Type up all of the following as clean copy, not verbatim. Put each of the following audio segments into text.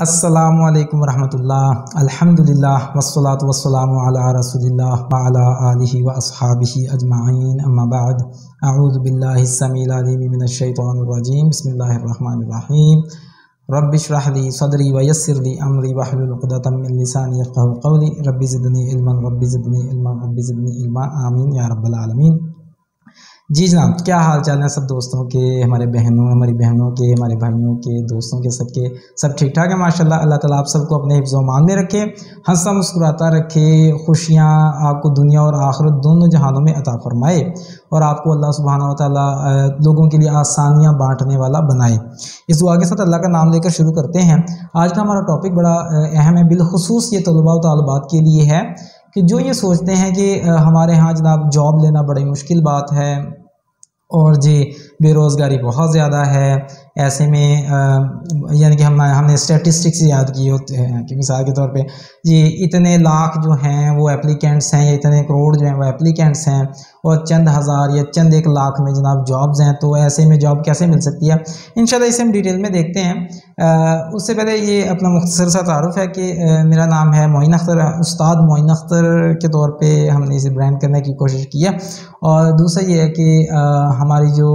अस्सलामु अलैकुम रहमतुल्लाह अल्हम्दुलिल्लाह वस्सलातु वस्सलामु अला रसूलिल्लाह व अला आलिहि व अस्हाबिहि अजमाइन अम्मा बाद अऊज़ु बिल्लाहिस समील अलीम मिनश शैतानिर रजीम बिस्मिल्लाहिर रहमानिर रहीम रब्बि इश्रह ली सदरी व यस्सिर ली अमरी वहलुल उक़दतम मिन लिसानी यफ़क़हू क़ौली रब्बि ज़िदनी इल्मन रब्बि ज़िदनी इल्मन रब्बि ज़िदनी इल्मा आमीन या रब्बल आलमीन। जी जनाब, क्या हाल चाल है सब दोस्तों के, हमारी बहनों के, हमारे भाइयों के, दोस्तों के, सबके सब ठीक ठाक है माशाल्लाह। अल्लाह ताला आप सबको अपने हिफ्ज़ व मान में रखे, हंसता मुस्कुराता रखे, खुशियाँ आपको दुनिया और आखिरत दोनों जहानों में अता फरमाए और आपको अल्लाह सुब्हानहू व तआला लोगों के लिए आसानियाँ बांटने वाला बनाए। इस दुआ के साथ अल्लाह का नाम लेकर शुरू करते हैं। आज का हमारा टॉपिक बड़ा अहम है, बिलखुसूस ये तलबा व तालिबात के लिए है कि जो ये सोचते हैं कि हमारे यहाँ जनाब जॉब लेना बड़ी मुश्किल बात है और जी बेरोज़गारी बहुत ज़्यादा है। ऐसे में यानी कि हमने स्टैटिस्टिक्स याद किए होते हैं कि मिसाल के तौर पे जी इतने लाख जो हैं वो एप्लीकेंट्स हैं या इतने करोड़ जो हैं वो एप्लीकेंट्स हैं और चंद हज़ार या चंद एक लाख में जनाब जॉब्स हैं, तो ऐसे में जॉब कैसे मिल सकती है इंशाल्लाह इसे हम डिटेल में देखते हैं। उससे पहले ये अपना मुख्तसर सा तारुफ है कि मेरा नाम है मोइन अख्तर, उस्ताद मोइन अख्तर के तौर पे हमने इसे ब्रांड करने की कोशिश की है। और दूसरा ये है कि हमारी जो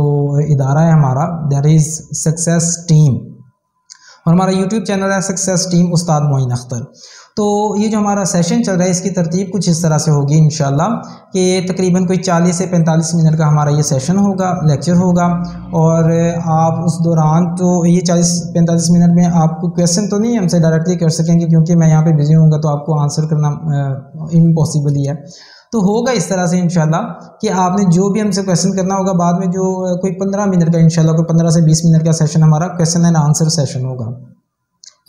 इदारा है हमारा दैट इज़ सक्सेस टीम और हमारा यूट्यूब चैनल है सक्सेस टीम उस्ताद मोइन अख्तर। तो ये जो हमारा सेशन चल रहा है इसकी तरतीब कुछ इस तरह से होगी इंशाल्लाह कि तकरीबन कोई 40 से 45 मिनट का हमारा ये सेशन होगा, लेक्चर होगा। और आप उस दौरान तो ये 40-45 मिनट में आपको क्वेश्चन तो नहीं हमसे डायरेक्टली कर सकेंगे क्योंकि मैं यहाँ पे बिजी हूँगा, तो आपको आंसर करना इम्पॉसिबल ही है। तो होगा इस तरह से इंशाल्लाह कि आपने जो भी हमसे क्वेश्चन करना होगा बाद में जो कोई 15 मिनट का इंशाल्लाह कोई 15 से 20 मिनट का सेशन हमारा क्वेश्चन एंड आंसर सेशन होगा।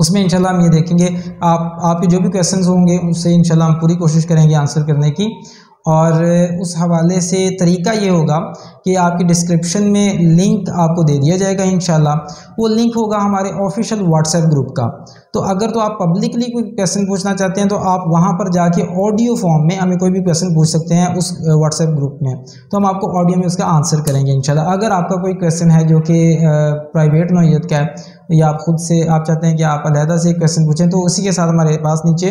उसमें इंशाल्लाह हम ये देखेंगे आपके जो भी क्वेश्चंस होंगे उससे इंशाल्लाह हम पूरी कोशिश करेंगे आंसर करने की। और उस हवाले से तरीका ये होगा कि आपकी डिस्क्रिप्शन में लिंक आपको दे दिया जाएगा इंशाल्लाह। वो लिंक होगा हमारे ऑफिशियल व्हाट्सएप ग्रुप का। तो अगर तो आप पब्लिकली कोई क्वेश्चन पूछना चाहते हैं तो आप वहाँ पर जाके ऑडियो फॉर्म में हमें कोई भी क्वेश्चन पूछ सकते हैं उस व्हाट्सएप ग्रुप में, तो हम आपको ऑडियो में उसका आंसर करेंगे इंशाल्लाह। अगर आपका कोई क्वेश्चन है जो कि प्राइवेट नौइयत का है या आप खुद से आप चाहते हैं कि आप अलहदा से क्वेश्चन पूछें, तो उसी के साथ हमारे पास नीचे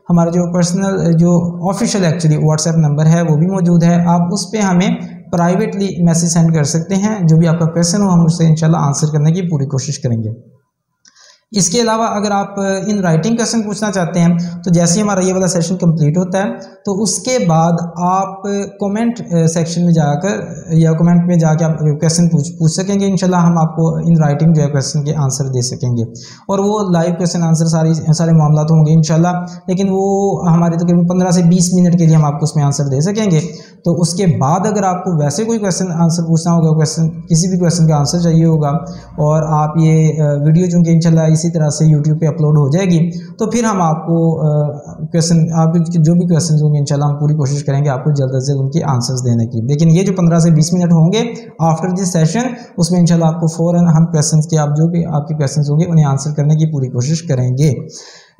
हमारा जो पर्सनल जो ऑफिशियल एक्चुअली व्हाट्सएप नंबर है वो भी मौजूद है। आप उस पर हमें प्राइवेटली मैसेज सेंड कर सकते हैं, जो भी आपका क्वेश्चन हो हम उससे इंशाल्लाह आंसर करने की पूरी कोशिश करेंगे। इसके अलावा अगर आप इन राइटिंग क्वेश्चन पूछना चाहते हैं तो जैसे ही हमारा ये वाला सेशन कंप्लीट होता है तो उसके बाद आप कमेंट सेक्शन में जाकर या कमेंट में जाकर आप क्वेश्चन पूछ सकेंगे इंशाल्लाह। हम आपको इन राइटिंग जो है क्वेश्चन के आंसर दे सकेंगे और वो लाइव क्वेश्चन आंसर सारे मामला तो होंगे इंशाल्लाह, लेकिन वो हमारे तकरीबन 15 से 20 मिनट के लिए हम आपको उसमें आंसर दे सकेंगे। तो उसके बाद अगर आपको वैसे कोई क्वेश्चन आंसर पूछना होगा, क्वेश्चन किसी भी क्वेश्चन का आंसर चाहिए होगा और आप ये वीडियो चूँकि इंशाल्लाह इसी तरह से यूट्यूब पे अपलोड हो जाएगी, तो फिर हम आपको क्वेश्चन आपके जो भी क्वेश्चन होंगे इंशाल्लाह हम पूरी कोशिश करेंगे आपको जल्द से जल्द उनके आंसर्स देने की। लेकिन ये जो 15 से 20 मिनट होंगे आफ्टर दिस सेशन उसमें इंशाल्लाह आपको फ़ौरन हम क्वेश्चन के आप जो भी आपके क्वेश्चन होंगे उन्हें आंसर करने की पूरी कोशिश करेंगे।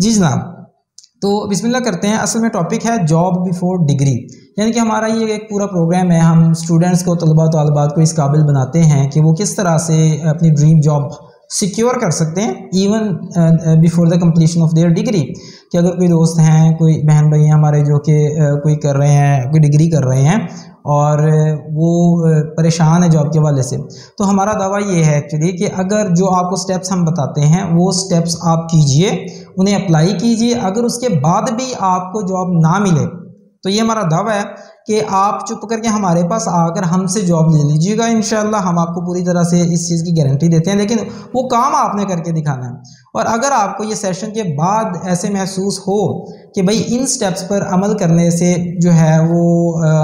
जी जनाब, तो बिस्मिल्लाह करते हैं। असल में टॉपिक है जॉब बिफोर डिग्री, यानी कि हमारा ये एक पूरा प्रोग्राम है। हम स्टूडेंट्स को तलबा तालिबात को इस काबिल बनाते हैं कि वो किस तरह से अपनी ड्रीम जॉब सिक्योर कर सकते हैं even before the completion of their degree. कि अगर कोई दोस्त हैं, कोई बहन भाई हैं हमारे जो कि कोई कर रहे हैं, कोई डिग्री कर रहे हैं और वो परेशान है जॉब के हवाले से, तो हमारा दावा ये है एक्चुअली कि अगर जो आपको स्टेप्स हम बताते हैं वो स्टेप्स आप कीजिए, उन्हें अप्लाई कीजिए। अगर उसके बाद भी आपको जॉब ना मिले तो ये हमारा दावा है कि आप चुप करके हमारे पास आकर हमसे जॉब ले लीजिएगा इंशाल्लाह। हम आपको पूरी तरह से इस चीज़ की गारंटी देते हैं, लेकिन वो काम आपने करके दिखाना है। और अगर आपको ये सेशन के बाद ऐसे महसूस हो कि भाई इन स्टेप्स पर अमल करने से जो है वो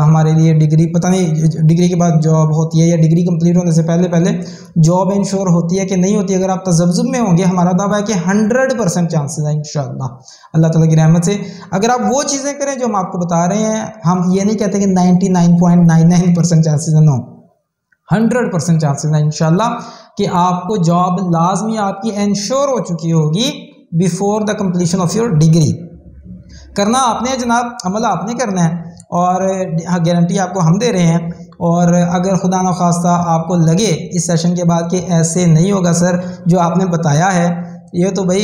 हमारे लिए डिग्री पता नहीं डिग्री के बाद जॉब होती है या डिग्री कंप्लीट होने से पहले जॉब इंश्योर होती है कि नहीं होती, अगर आप तजब्जुब में होंगे हमारा दावा है कि 100% चांसेस है इंशाल्लाह अल्लाह ताला की रहमत से। अगर आप वो चीज़ें करें जो हम आपको बता रहे हैं, हम ये नहीं कहते कि 99.99% चांसेस है, नो 100% चांसेस है इंशाल्लाह कि आपको जॉब लाजमी आपकी इंश्योर हो चुकी होगी before the completion of your degree. करना आपने जनाब, अमल आपने करना है और गारंटी आपको हम दे रहे हैं। और अगर खुदा न खास्ता आपको लगे इस सेशन के बाद कि ऐसे नहीं होगा सर जो आपने बताया है ये तो भाई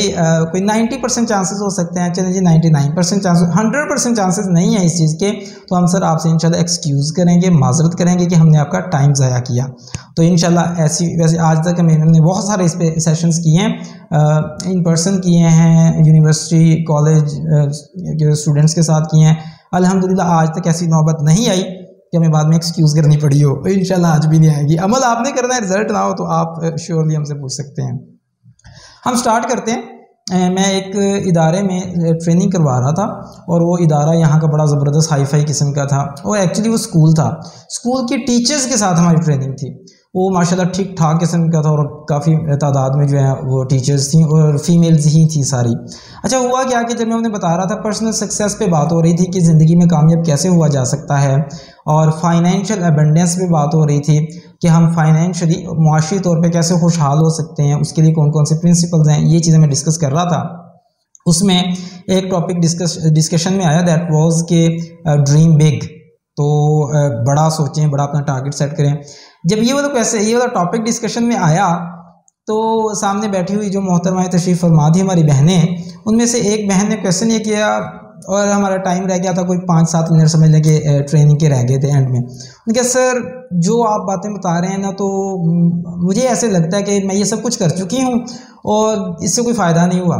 कोई 90% चांसेस हो सकते हैं, चलें जी 99% चांसेस, 100% चांसेस नहीं है इस चीज़ के, तो हम सर आपसे इंशाल्लाह एक्सक्यूज़ करेंगे, माजरत करेंगे कि हमने आपका टाइम ज़ाया किया। तो इंशाल्लाह ऐसी वैसे आज तक हमने बहुत सारे इस पे सेशंस किए हैं, इन पर्सन किए हैं, यूनिवर्सिटी कॉलेज के स्टूडेंट्स के साथ किए हैं। अल्हम्दुलिल्लाह आज तक ऐसी नौबत नहीं आई कि हमें बाद में एक्सक्यूज़ करनी पड़ी हो, इंशाल्लाह आज भी नहीं आएगी। अमल आपने करना है, रिजल्ट ना हो तो आप श्योरली हमसे पूछ सकते हैं। हम स्टार्ट करते हैं। मैं एक इदारे में ट्रेनिंग करवा रहा था और वो इदारा यहाँ का बड़ा ज़बरदस्त हाई फाई किस्म का था, और एक्चुअली वो स्कूल था। स्कूल के टीचर्स के साथ हमारी ट्रेनिंग थी। वो माशाल्लाह ठीक ठाक किस्म का था और काफ़ी तादाद में जो है वो टीचर्स थी और फीमेल्स ही थी सारी। अच्छा हुआ क्या कि जब मैं उन्हें बता रहा था पर्सनल सक्सेस पे बात हो रही थी कि ज़िंदगी में कामयाब कैसे हुआ जा सकता है, और फाइनेंशियल एबंडेंस पे बात हो रही थी कि हम फाइनेंशियली मुआशी तौर पे कैसे खुशहाल हो सकते हैं, उसके लिए कौन कौन से प्रिंसिपल्स हैं, ये चीज़ें मैं डिस्कस कर रहा था। उसमें एक टॉपिक डिस्कशन में आया, दैट वाज के ड्रीम बिग, तो बड़ा सोचें, बड़ा अपना टारगेट सेट करें। जब ये वाला टॉपिक डिस्कशन में आया तो सामने बैठी हुई जो मोहतरमाएं तशरीफ़ फरमा थी हमारी बहनें, उनमें से एक बहन ने क्वेश्चन ये किया, और हमारा टाइम रह गया था कोई 5-7 मिनट समझ लें कि ट्रेनिंग के रह गए थे एंड में। उन्होंने कहा सर जो आप बातें बता रहे हैं ना, तो मुझे ऐसे लगता है कि मैं ये सब कुछ कर चुकी हूँ और इससे कोई फ़ायदा नहीं हुआ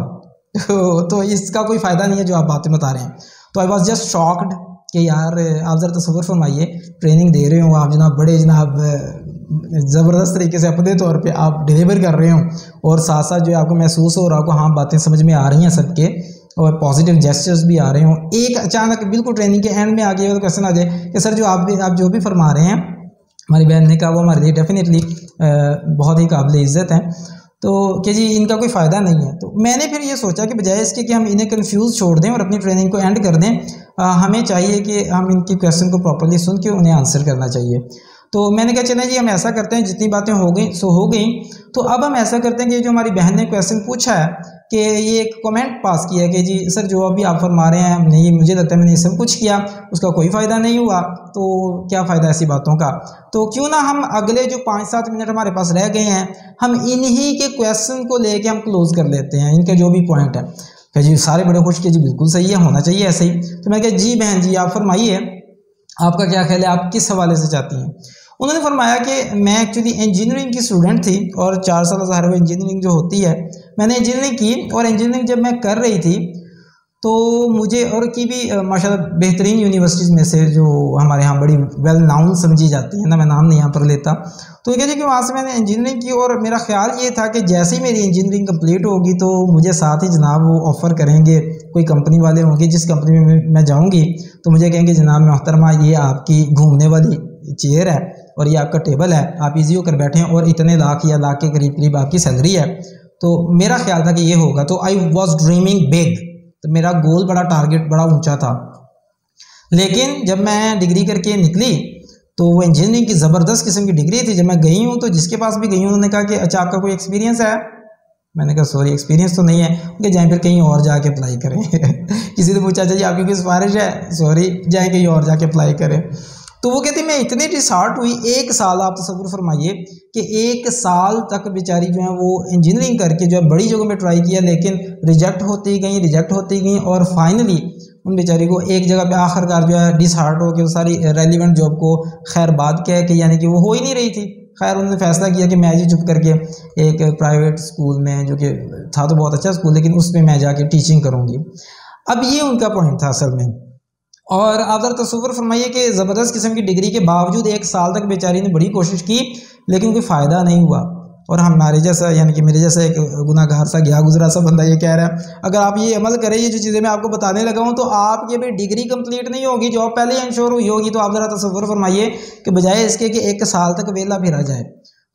तो इसका कोई फ़ायदा नहीं है जो आप बातें बता रहे हैं। तो आई वॉज जस्ट शॉक्ड कि यार आप ज़रा तसव्वुर फरमाइए, ट्रेनिंग दे रहे हो आप जनाब, बड़े जनाब ज़बरदस्त तरीके से अपने तौर पे आप डिलीवर कर रहे हो, और साथ साथ जो आपको महसूस हो रहा हो कि हाँ बातें समझ में आ रही हैं सबके, और पॉजिटिव जेस्चर्स भी आ रहे हों। एक अचानक बिल्कुल ट्रेनिंग के एंड में आ गया तो क्वेश्चन आ जाए कि सर जो आप जो भी फरमा रहे हैं, हमारी बहन ने कहा, वो हमारे लिए डेफिनेटली बहुत ही काबिल इज़्ज़त हैं, तो कि जी इनका कोई फ़ायदा नहीं है। तो मैंने फिर ये सोचा कि बजाय इसके कि हम इन्हें कंफ्यूज छोड़ दें और अपनी ट्रेनिंग को एंड कर दें, हमें चाहिए कि हम इनकी क्वेश्चन को प्रॉपर्ली सुन के उन्हें आंसर करना चाहिए। तो मैंने कहा चलें जी हम ऐसा करते हैं, जितनी बातें हो गई सो हो गई, तो अब हम ऐसा करते हैं कि जो हमारी बहन ने क्वेश्चन पूछा है कि ये एक कमेंट पास किया है कि जी सर जो अभी आप फरमा रहे हैं नहीं, मुझे लगता है मैंने ये सब कुछ किया, उसका कोई फ़ायदा नहीं हुआ, तो क्या फ़ायदा ऐसी बातों का। तो क्यों ना हम अगले जो 5-7 मिनट हमारे पास रह गए हैं, हम इन्हीं के क्वेश्चन को लेके हम क्लोज़ कर लेते हैं, इनके जो भी पॉइंट है। कि जी सारे बड़े खुश के जी बिल्कुल सही है, होना चाहिए ऐसे ही। तो मैं कहा जी बहन जी आप फरमाइए, आपका क्या ख्याल है, आप किस हवाले से चाहती हैं। उन्होंने फरमाया कि मैं एक्चुअली इंजीनियरिंग की स्टूडेंट थी और 4 साल ज़ाहिर है इंजीनियरिंग जो होती है, मैंने इंजीनियरिंग की, और इंजीनियरिंग जब मैं कर रही थी तो मुझे और की भी माशाल्लाह बेहतरीन यूनिवर्सिटीज़ में से जो हमारे यहाँ बड़ी वेल नाउन समझी जाती है ना, मैं नाम नहीं यहाँ पर लेता, तो कहते कि वहाँ से मैंने इंजीनियरिंग की, और मेरा ख्याल ये था कि जैसे ही मेरी इंजीनियरिंग कंप्लीट होगी तो मुझे साथ ही जनाब वो ऑफ़र करेंगे, कोई कंपनी वाले होंगे जिस कंपनी में मैं जाऊँगी तो मुझे कहेंगे जनाब मोहतरमा ये आपकी घूमने वाली चेयर है और ये आपका टेबल है, आप इजी होकर बैठें और इतने लाख या लाख के करीब करीब आपकी सैलरी है। तो मेरा ख्याल था कि ये होगा, तो आई वॉज ड्रीमिंग बिग, तो मेरा गोल बड़ा, टारगेट बड़ा ऊंचा था। लेकिन जब मैं डिग्री करके निकली तो वो इंजीनियरिंग की ज़बरदस्त किस्म की डिग्री थी। जब मैं गई हूँ तो जिसके पास भी गई हूँ उन्होंने कहा कि अच्छा आपका कोई एक्सपीरियंस है, मैंने कहा सॉरी एक्सपीरियंस तो नहीं है, कि जाएँ फिर कहीं और जाके अप्लाई करें किसी ने पूछा जी आपकी कोई सिफारिश है, सॉरी जाएँ कहीं और जाके अप्लाई करें। तो वो कहती मैं इतनी डिसहार्ट हुई, 1 साल आप तसव्वुर फरमाइए कि 1 साल तक बेचारी जो है वो इंजीनियरिंग करके जो है बड़ी जगहों में ट्राई किया, लेकिन रिजेक्ट होती गई, और फाइनली उन बेचारी को एक जगह पे आखिरकार जो है डिसहार्ट हो के वो सारी रेलिवेंट जॉब को खैर बाद कह के, यानी कि वो हो ही नहीं रही थी, खैर उन्होंने फैसला किया कि मैं जी चुप करके एक प्राइवेट स्कूल में, जो कि था तो बहुत अच्छा स्कूल, लेकिन उसमें मैं जाके टीचिंग करूँगी। अब ये उनका पॉइंट था असल में। और आप ज़रा तसव्वुर फरमाइए कि ज़बरदस्त किस्म की डिग्री के बावजूद 1 साल तक बेचारी ने बड़ी कोशिश की, लेकिन कोई फ़ायदा नहीं हुआ। और हमारे जैसा, यानी कि मेरे जैसा एक गुनाहगार सा गया गुजरा सा बंदा ये कह रहा है अगर आप ये अमल करें, ये जो चीज़ें मैं आपको बताने लगा हूँ, तो आपकी अभी डिग्री कंप्लीट नहीं होगी, जॉब पहले ही इंश्योर हुई होगी। तो आप ज़रा तसव्वुर फरमाइए कि बजाय इसके कि 1 साल तक वेला फिरा जाए,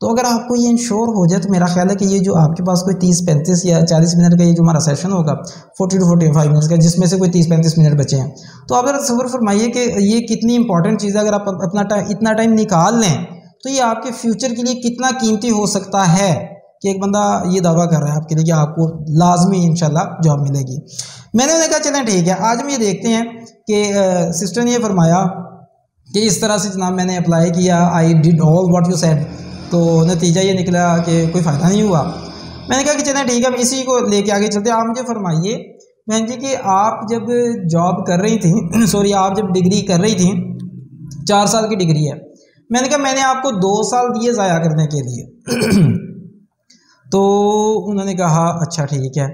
तो अगर आपको ये इंश्योर हो जाए, तो मेरा ख्याल है कि ये जो आपके पास कोई 30-35 या 40 मिनट का ये जो हमारा सेशन होगा 40 to 45 मिनट्स का, जिसमें से कोई 30-35 मिनट बचे हैं, तो आप ज़रा तसव्वुर फरमाइए कि ये कितनी इंपॉर्टेंट चीज़ है। अगर आप अपना इतना टाइम निकाल लें तो ये आपके फ्यूचर के लिए कितना कीमती हो सकता है कि एक बंदा ये दावा कर रहा है आपके लिए कि आपको लाजमी इंशाल्लाह जॉब मिलेगी। मैंने उन्हें कहा चलें ठीक है, आज हम ये देखते हैं कि सिस्टर ने ये फरमाया कि इस तरह से जनाब मैंने अप्लाई किया, I did all what you said, तो नतीजा ये निकला कि कोई फ़ायदा नहीं हुआ। मैंने कहा कि चलें ठीक है, हम इसी को लेके आगे चलते हैं। आप मुझे फरमाइए बहन जी कि आप जब जॉब कर रही थी सॉरी आप जब डिग्री कर रही थी, 4 साल की डिग्री है, मैंने कहा मैंने आपको 2 साल दिए ज़ाया करने के लिए तो उन्होंने कहा अच्छा ठीक है।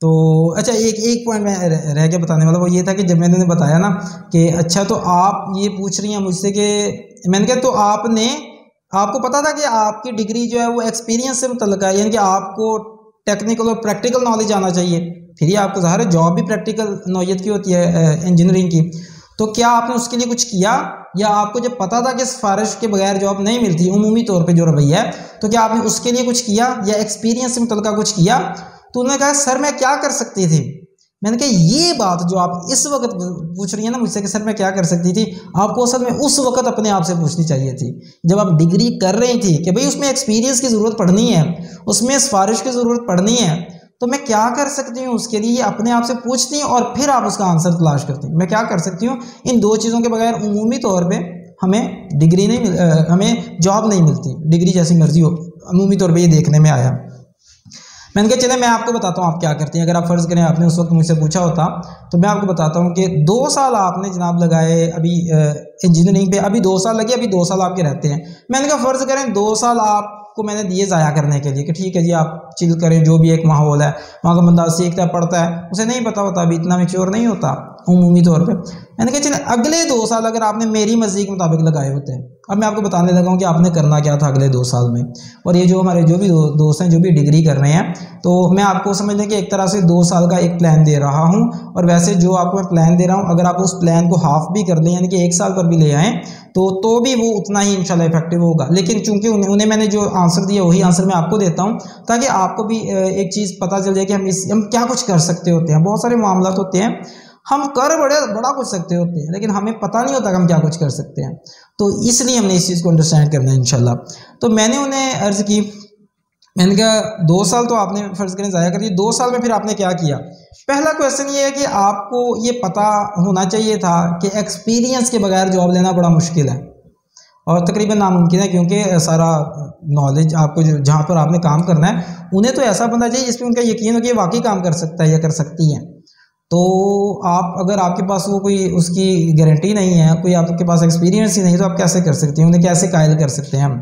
तो अच्छा एक पॉइंट में रह गया बताने वाला, वो ये था कि जब मैंने बताया ना कि अच्छा तो आप ये पूछ रही हैं मुझसे कि मैंने कहा तो आपको पता था कि आपकी डिग्री जो है वो एक्सपीरियंस से मुतल्लिक़ है, यानी कि आपको टेक्निकल और प्रैक्टिकल नॉलेज आना चाहिए, फिर ही आपको ज़ाहिर है जॉब भी प्रैक्टिकल नौयत की होती है इंजीनियरिंग की। तो क्या आपने उसके लिए कुछ किया, या आपको जब पता था कि सिफारिश के बगैर जॉब नहीं मिलती उमूमी तौर पे जो रवैया है, तो क्या आपने उसके लिए कुछ किया या एक्सपीरियंस से मुतल्लिक़ कुछ किया? तो उन्होंने कहा सर मैं क्या कर सकती थी। मैंने कहा ये बात जो आप इस वक्त पूछ रही हैं ना मुझसे कि सर मैं क्या कर सकती थी, आपको असल में उस वक्त अपने आप से पूछनी चाहिए थी जब आप डिग्री कर रही थी कि भाई उसमें एक्सपीरियंस की ज़रूरत पड़नी है, उसमें सिफारिश की ज़रूरत पड़नी है, तो मैं क्या कर सकती हूँ उसके लिए अपने आप से पूछती हैं और फिर आप उसका आंसर तलाश करती हैं। मैं क्या कर सकती हूँ, इन 2 चीज़ों के बगैर उमूमी तौर पे हमें डिग्री नहीं हमें जॉब नहीं मिलती, डिग्री जैसी मर्जी हो, अमूमी तौर पे ये देखने में आया। मैंने कहा चले मैं आपको बताता हूँ आप क्या करती हैं। अगर आप फ़र्ज़ करें आपने उस वक्त मुझसे पूछा होता तो मैं आपको बताता हूँ कि 2 साल आपने जनाब लगाए अभी इंजीनियरिंग पे, अभी 2 साल लगे, अभी 2 साल आपके रहते हैं। मैंने कहा फ़र्ज़ करें 2 साल आपको मैंने दिए ज़ाया करने के लिए कि ठीक है जी आप चिल करें, जो भी एक माहौल है वहाँ का बंदा सीखता है पढ़ता है, उसे नहीं पता होता, अभी इतना मैच्योर नहीं होता उमूमी तौर पे। मैंने कहा चले अगले 2 साल अगर आपने मेरी मर्ज़ी के मुताबिक लगाए होते हैं, अब मैं आपको बताने लगा हूँ कि आपने करना क्या था अगले 2 साल में। और ये जो हमारे जो भी दोस्त हैं जो भी डिग्री कर रहे हैं, तो मैं आपको समझ लें कि एक तरह से 2 साल का एक प्लान दे रहा हूँ, और वैसे जो आपको मैं प्लान दे रहा हूँ अगर आप उस प्लान को हाफ भी कर लें यानी कि 1 साल पर भी ले आएँ तो भी वो उतना ही इंशाल्लाह इफेक्टिव होगा। लेकिन चूंकि उन्हें मैंने जो आंसर दिया वही आंसर मैं आपको देता हूँ ताकि आपको भी एक चीज़ पता चल जाए कि हम क्या कुछ कर सकते होते हैं। बहुत सारे मामला होते हैं हम कर बड़ा कुछ सकते होते हैं लेकिन हमें पता नहीं होता कि हम क्या कुछ कर सकते हैं, तो इसलिए हमने इस चीज़ को अंडरस्टैंड करना है इंशाल्लाह। तो मैंने उन्हें अर्ज़ की, मैंने कहा 2 साल तो आपने फ़र्ज़ करें ज़ाया कर दिए, 2 साल में फिर आपने क्या किया। पहला क्वेश्चन ये है कि आपको ये पता होना चाहिए था कि एक्सपीरियंस के बगैर जॉब लेना बड़ा मुश्किल है और तकरीबन नामुमकिन है, क्योंकि सारा नॉलेज आपको जहाँ पर आपने काम करना है उन्हें तो ऐसा बंदा चाहिए जिसमें उनका यकीन हो कि वाकई काम कर सकता है या कर सकती हैं। तो आप अगर आपके पास वो कोई उसकी गारंटी नहीं है, कोई आपके पास एक्सपीरियंस ही नहीं, तो आप कैसे कर सकते हैं, उन्हें कैसे कायल कर सकते हैं हम।